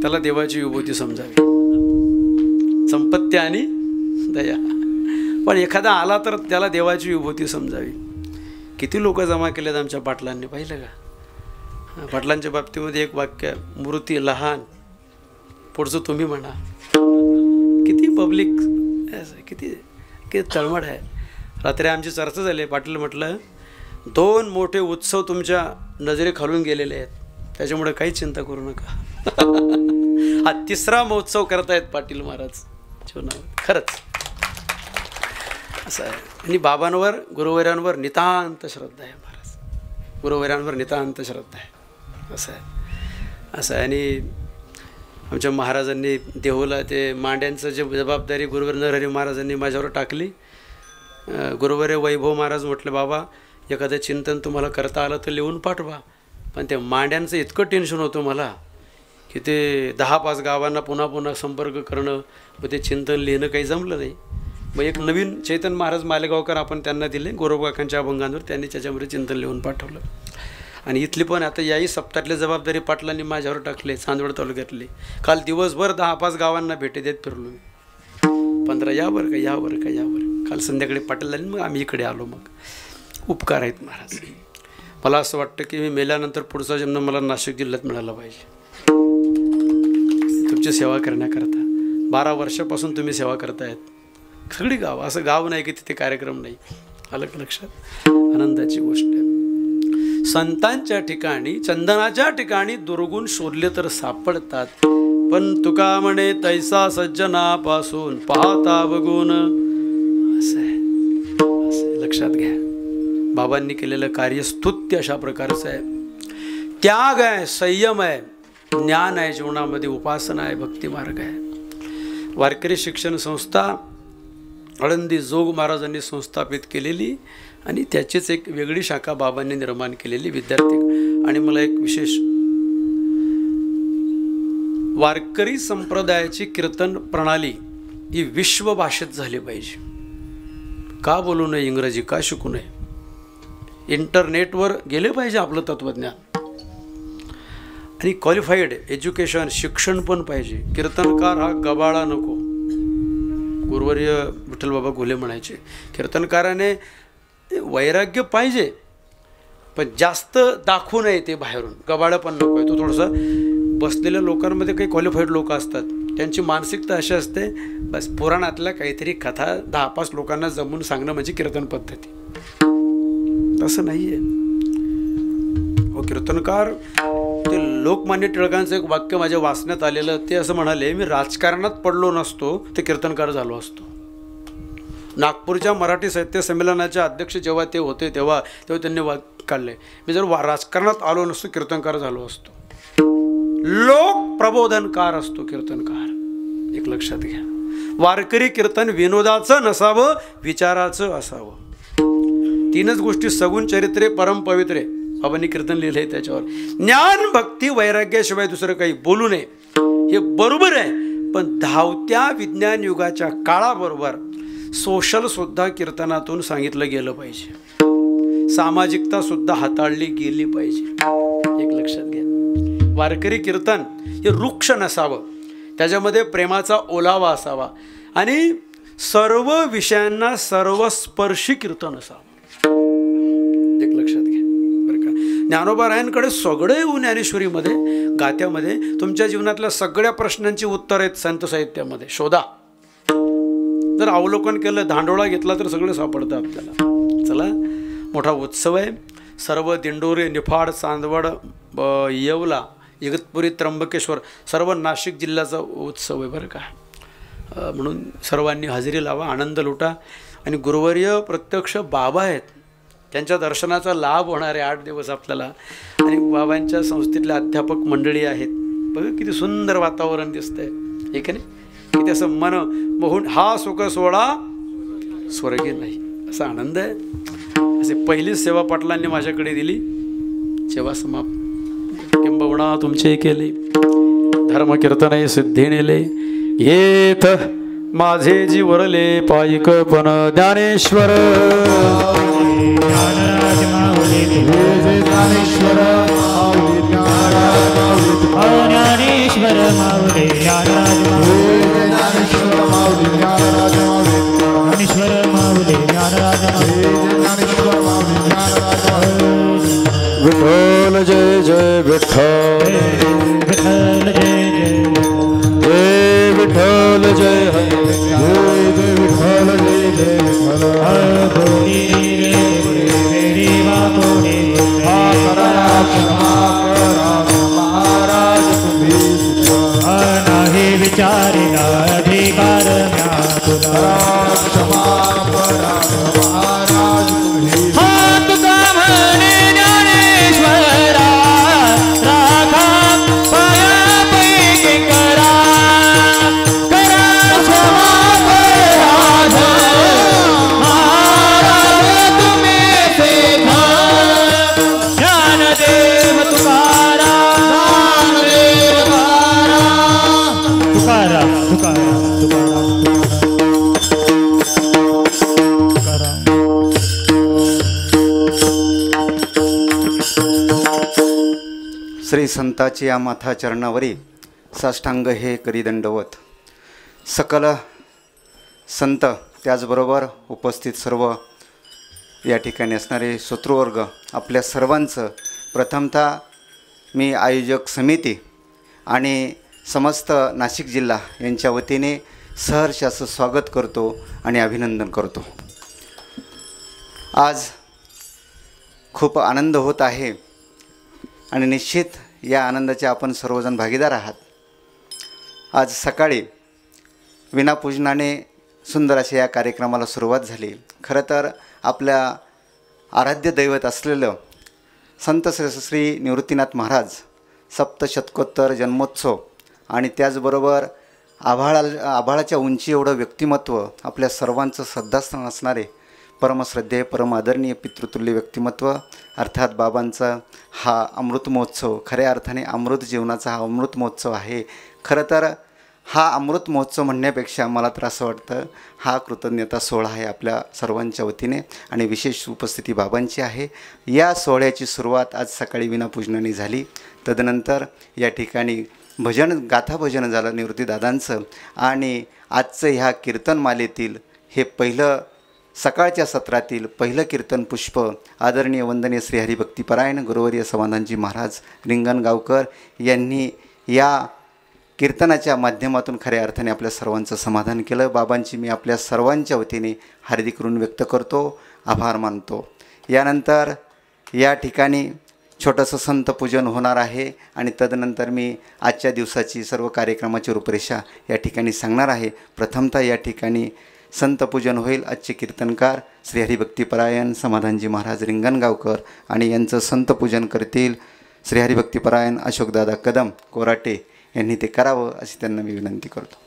त्याला देवाची विभूती समजावी, संपत्ती आणि दया. पण एखादा आला तर त्याला देवाची विभूती समजावी. किती लोक जमा केलेत आमच्या पाटलांनी, पाहिलं का? पाटलांच्या बाबतीमध्ये एक वाक्य, मूर्ती लहान, पुढचं तुम्ही म्हणा. किती पब्लिक, किती किती तळमळ आहे. रात्री आमची चर्चा झाली. पाटील म्हटलं 2 मोठे उत्सव तुमच्या नजरे खालून गेलेले आहेत, त्याच्यामुळे काही चिंता करू नका. हा 3रा महोत्सव करतायत पाटील महाराज जीवनावर. खरंच असं आहे. आणि बाबांवर, गुरुवऱ्यांवर नितांत श्रद्धा आहे महाराज. गुरुवऱ्यांवर नितांत श्रद्धा आहे. असं आहे, असं आहे. आणि आमच्या महाराजांनी देहूला ते मांड्यांचं जे जबाबदारी गुरुवर नरहरी महाराजांनी माझ्यावर टाकली. गुरुवर्य वैभव महाराज म्हटलं, बाबा एखादं चिंतन तुम्हाला करता आलं तर लिहून पाठवा. पण ते मांड्यांचं इतकं टेन्शन होतं मला की ते 10-5 गावांना पुन्हा पुन्हा संपर्क करणं, मग ते चिंतन लिहिणं काही जमलं नाही. मग एक नवीन चैतन महाराज मालेगावकर आपण त्यांना दिले गोरोबाकांच्या अभंगांवर. त्यांनी त्याच्यामध्ये चिंतन लिहून पाठवलं. आणि इथली पण आता याही सप्ताहातली जबाबदारी पाटलांनी माझ्यावर टाकली. चांदवड तालुक्यातली काल दिवसभर 10-5 गावांना भेटी देत फिरलो मी. 15 यावर का यावर का यावर. काल संध्याकाळी पाटलांनी मग आम्ही इकडे आलो. मग उपकार आहेत महाराज. मला असं वाटतं की मी मेल्यानंतर पुढचा जन्म मला नाशिक जिल्ह्यात मिळाला पाहिजे तुमची सेवा करण्याकरता. 12 वर्षापासून तुम्ही सेवा करतायत. सगळी गाव, असं गाव नाही की तिथे कार्यक्रम नाही. आलं लक्षात? आनंदाची गोष्ट आहे. संतांच्या ठिकाणी, चंदनाच्या ठिकाणी दुर्गुण शोधले तर सापडतात. पण तुका म्हणे तैसा सज्जनापासून पाहता बघून. असं आहे, लक्षात घ्या. बाबांनी केलेलं कार्य स्तुत्य अशा प्रकारचं आहे. त्याग आहे, संयम आहे, ज्ञान आहे जीवनामध्ये, उपासना आहे, भक्तिमार्ग आहे. वारकरी शिक्षण संस्था आळंदी जोग महाराजांनी संस्थापित केलेली आणि त्याचीच एक वेगळी शाखा बाबांनी निर्माण केलेली विद्यार्थी. आणि मला एक विशेष, वारकरी संप्रदायाची कीर्तन प्रणाली ही विश्व भाषेत झाली पाहिजे. का बोलू नये इंग्रजी, का शिकू नये? इंटरनेटवर गेले पाहिजे आपलं तत्त्वज्ञान. आणि क्वालिफाईड एज्युकेशन, शिक्षण पण पाहिजे. कीर्तनकार हा गबाळा नको. गुरुवर्य विठ्ठलबाबा घोले म्हणायचे, कीर्तनकाराने वैराग्य पाहिजे पण जास्त दाखवू नये ते बाहेरून. गबाळं पण नको आहे. तो थोडंसं बसलेल्या लोकांमध्ये काही क्वालिफाईड लोक असतात, त्यांची मानसिकता अशी असते, बस पुराणातल्या काहीतरी कथा 10-5 लोकांना जमून सांगणं म्हणजे कीर्तन पद्धती. तसं नाही आहे. हो, कीर्तनकार ते लोकमान्य टिळकांचं एक वाक्य माझ्या वाचण्यात आलेलं, ते असं म्हणाले, मी राजकारणात पडलो नसतो ते कीर्तनकार झालो असतो. नागपूरच्या मराठी साहित्य संमेलनाचे अध्यक्ष जेव्हा ते होते तेव्हा त्यांनी काढले, मी जर राजकारणात आलो नसतो कीर्तनकार झालो असतो. लोक प्रबोधनकार असतो कीर्तनकार, एक लक्षात घ्या. वारकरी कीर्तन विनोदाचं नसावं, विचाराचं असावं. 3च गोष्टी, सगुण चरित्रे, परम पवित्रे. बाबांनी कीर्तन लिहिलं आहे त्याच्यावर. ज्ञान, भक्ती, वैराग्याशिवाय दुसरं काही बोलू नये, हे बरोबर आहे. पण धावत्या विज्ञान युगाच्या काळाबरोबर सोशलसुद्धा कीर्तनातून सांगितलं गेलं पाहिजे. सामाजिकतासुद्धा हाताळली गेली पाहिजे, एक लक्षात घ्या. वारकरी कीर्तन हे वृक्ष नसावं, त्याच्यामध्ये प्रेमाचा ओलावा असावा आणि सर्व विषयांना सर्वस्पर्शी कीर्तन असावं, एक लक्षात घ्या बरं का. ज्ञानोबारायांकडे सगळे येऊन ज्ञानेश्वरीमध्ये, गात्यामध्ये तुमच्या जीवनातल्या सगळ्या प्रश्नांची उत्तर आहेत संत साहित्यामध्ये. शोधा, जर अवलोकन केलं, धांडोळा घेतला तर सगळं सापडतं आपल्याला. चला, मोठा उत्सव आहे. सर्व दिंडोरे, निफाड, चांदवड, येवला, इगतपुरी, त्र्यंबकेश्वर, सर्व नाशिक जिल्ह्याचा उत्सव आहे बरं का. म्हणून सर्वांनी हजेरी लावा, आनंद लुटा. आणि गुरुवर्य प्रत्यक्ष बाबा आहेत, त्यांच्या दर्शनाचा लाभ होणार आहे 8 दिवस आपल्याला. आणि बाबांच्या संस्थेतले अध्यापक मंडळी आहेत. बघा किती सुंदर वातावरण दिसतंय, हे की नाही? किती असं मन मोहून, हा सुख सोहळा स्वर्गी नाही, असा आनंद आहे. असे पहिलीच सेवा पाटलांनी माझ्याकडे दिली. सेवा समाप्त किंबहुना तुमचे केले, धर्म कीर्तने सिद्धी नेले. येत माझे जीवरले पायिक पण ज्ञानेश्वर. ज्ञानराज माऊली ज्ञानेश्वर ज्ञानेश्वर माऊली, ज्ञानराज ज्ञानेश्वर माऊली, ज्ञानराज माऊली, ज्ञानेश्वर माऊली, ज्ञानराज ज्ञानेश्वर माऊली, ज्ञानराज माऊली. विठ्ठल जय जय विठ्ठल, विठ्ठल जय जय, हे विठ्ठल जय जय जय विठ्ठल, जय जय विठ्ठल. बोली रे मेरी बापोली, क्षमा करा महाराज तुम्ही सुद्धा. नाही विचारिला अधिकार म्या तुला. क्षमा करा महाराज तुम्ही. तुका म्हणे ज्ञानेश्वरा, राखा पायापैकी करा. करा क्षमा महाराज, महाराज तुम्ही सेवा. ज्ञानदेव तुकाराम, तुकाराम, तुकाराम, तुकाराम, तुकाराम. श्री संताची या माथा चरणावरी साष्टांग हे करी दंडवत. सकल संत, त्याचबरोबर उपस्थित सर्व या ठिकाणी असणारे श्रोतृवर्ग, आपल्या सर्वांचं प्रथमतः मी आयोजक समिती आणि समस्त नाशिक जिल्हा यांच्या वतीने सहर्ष असं स्वागत करतो आणि अभिनंदन करतो. आज खूप आनंद होत आहे आणि निश्चित या आनंदाचे आपण सर्वजण भागीदार आहात. आज सकाळी विनापूजनाने सुंदर अशा या कार्यक्रमाला सुरुवात झाली. खरं तर आपल्या आराध्य दैवत असलेलं संत श्री निवृत्तीनाथ महाराज सप्तशतकोत्तर जन्मोत्सव आणि त्याचबरोबर आभाळाच्या उंची एवढं व्यक्तिमत्व, आपल्या सर्वांचं श्रद्धास्थान असणारे परमश्रद्धेय परम आदरणीय पितृतुल्य व्यक्तिमत्व अर्थात बाबांचा हा अमृत महोत्सव, खऱ्या अर्थाने अमृत जीवनाचा हा अमृत महोत्सव आहे. खरं तर हा अमृत महोत्सव म्हणण्यापेक्षा मला तर असं वाटतं हा कृतज्ञता सोहळा आहे आपल्या सर्वांच्या वतीने आणि विशेष उपस्थिती बाबांची आहे. या सोहळ्याची सुरुवात आज सकाळी विनापूजनाने झाली. तदनंतर या ठिकाणी गाथा भजन झालं निवृत्तीदादांचं. आणि आजचं ह्या कीर्तनमालेतील हे पहिलं सकाळच्या सत्रातील पहिलं कीर्तन पुष्प आदरणीय वंदनीय श्री हरिभक्तीपरायण गुरुवर्य समाधानजी महाराज रिंगणगावकर यांनी या कीर्तनाच्या माध्यमातून खऱ्या अर्थाने आपल्या सर्वांचं समाधान केलं. बाबांची मी आपल्या सर्वांच्या वतीने हार्दिक ऋण व्यक्त करतो, आभार मानतो. यानंतर या ठिकाणी छोटंसं संत पूजन होणार आहे आणि तदनंतर मी आजच्या दिवसाची सर्व कार्यक्रमाची रूपरेषा या ठिकाणी सांगणार आहे. प्रथमतः या ठिकाणी संत पूजन होईल. आजचे कीर्तनकार श्री हरिभक्तीपरायण समाधानजी महाराज रिंगणगावकर आणि यांचं संत पूजन करतील श्री हरिभक्तीपरायण अशोकदादा कदम कोराटे यांनी ते करावं अशी त्यांना मी विनंती करतो.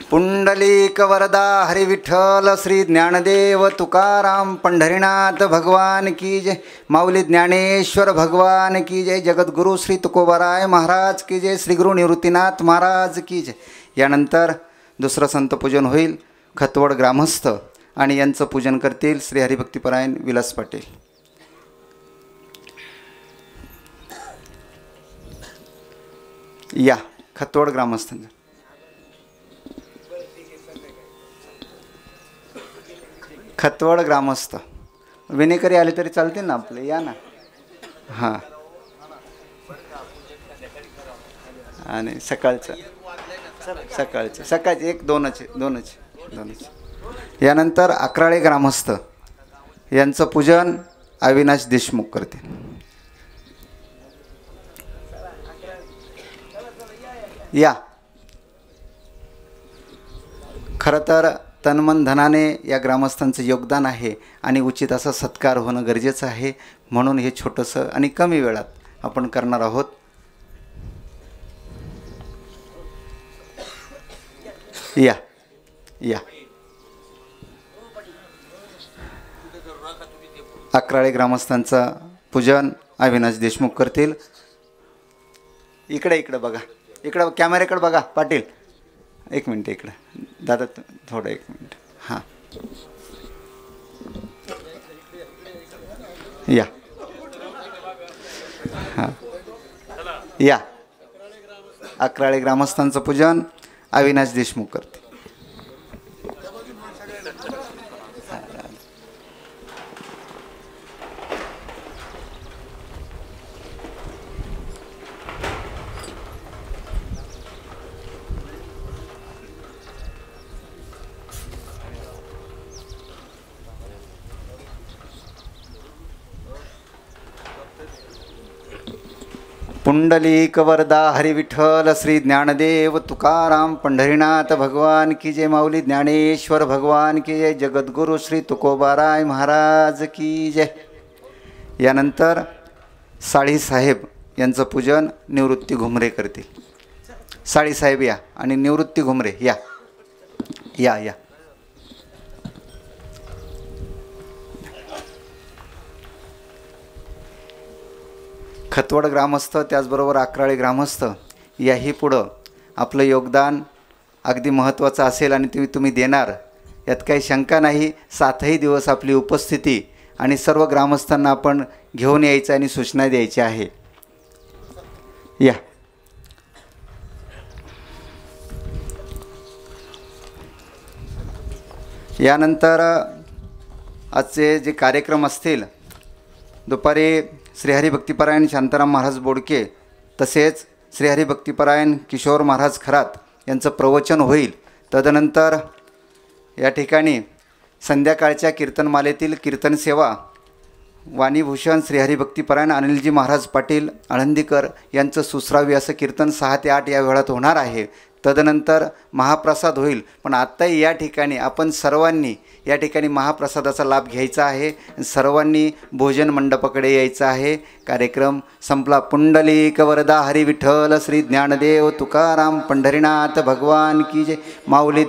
पुंडलिक वरदा हरि विठ्ठल श्री ज्ञानदेव तुकाराम पंढरीनाथ भगवान की जय. माऊली ज्ञानेश्वर भगवान की जय. जगद्गुरु श्री तुकोबाराय महाराज की जय. श्री गुरु निवृत्तीनाथ महाराज की जय. यानंतर दुसरं संत पूजन होईल. खतवड ग्रामस्थ आणि यांचं पूजन करतील श्री हरिभक्तीपरायण विलास पाटील. या खतवड ग्रामस्थांचं खतवड ग्रामस्थ विनेकरी आले तरी चालतील ना आपले, या ना. हां आणि सकाळचं एक दोनच. यानंतर अकराळे ग्रामस्थ यांचं पूजन अविनाश देशमुख करतील. या खरं तर तनमन धनाने या ग्रामस्थांचं योगदान आहे आणि उचित असा सत्कार होणं गरजेचं आहे. म्हणून हे छोटंसं आणि कमी वेळात आपण करणार आहोत. या या अकराळे ग्रामस्थांचं पूजन अविनाश देशमुख करतील. इकडे बघा, इकडं कॅमेऱ्याकडे बघा पाटील. एक मिनट इकडं दादा थोडं एक मिनट. हां या हां या अकराळे ग्रामस्थांचं पूजन अविनाश देशमुख करते. पुंडलिक वरदा हरि विठ्ठल श्री ज्ञानदेव तुकाराम पंढरीनाथ भगवान की जय. माऊली ज्ञानेश्वर भगवान की जय. जगद्गुरु श्री तुकोबाराय महाराज की जय. यानंतर साळीसाहेब यांचं पूजन निवृत्ती घुमरे करतील. साळीसाहेब या आणि निवृत्ती घुमरे या या या. खतवड ग्रामस्थ त्याचबरोबर अकराळे ग्रामस्थ याही पुढं आपलं योगदान अगदी महत्त्वाचं असेल आणि तुम्ही देणार यात काही शंका नाही. 7ही दिवस आपली उपस्थिती आणि सर्व ग्रामस्थांना आपण घेऊन यायचं आणि सूचना द्यायची आहे. या यानंतर आजचे जे कार्यक्रम असतील दुपारी श्री हरिभक्तीपरायण शांताराम महाराज बोडके तसेच श्री हरिभक्तीपरायण किशोर महाराज खरात यांचं प्रवचन होईल. तदनंतर या ठिकाणी संध्याकाळच्या कीर्तनमालेतील कीर्तनसेवा वाणीभूषण श्री हरिभक्तीपरायण अनिलजी महाराज पाटील आळंदीकर यांचं सुसरावी असं कीर्तन 6 ते 8 या वेळात होणार आहे. तदनंतर महाप्रसाद होईल. पण आत्ताही या ठिकाणी आपण सर्वांनी या ठिकाणी महाप्रसादाचा लाभ घ्यायचा आहे. सर्वांनी भोजन मंडपाकडे यायचं आहे. कार्यक्रम संपला. पुंडलिक वरदा हरी विठ्ठल श्री ज्ञानदेव तुकाराम पंढरीनाथ भगवान की जय. माऊली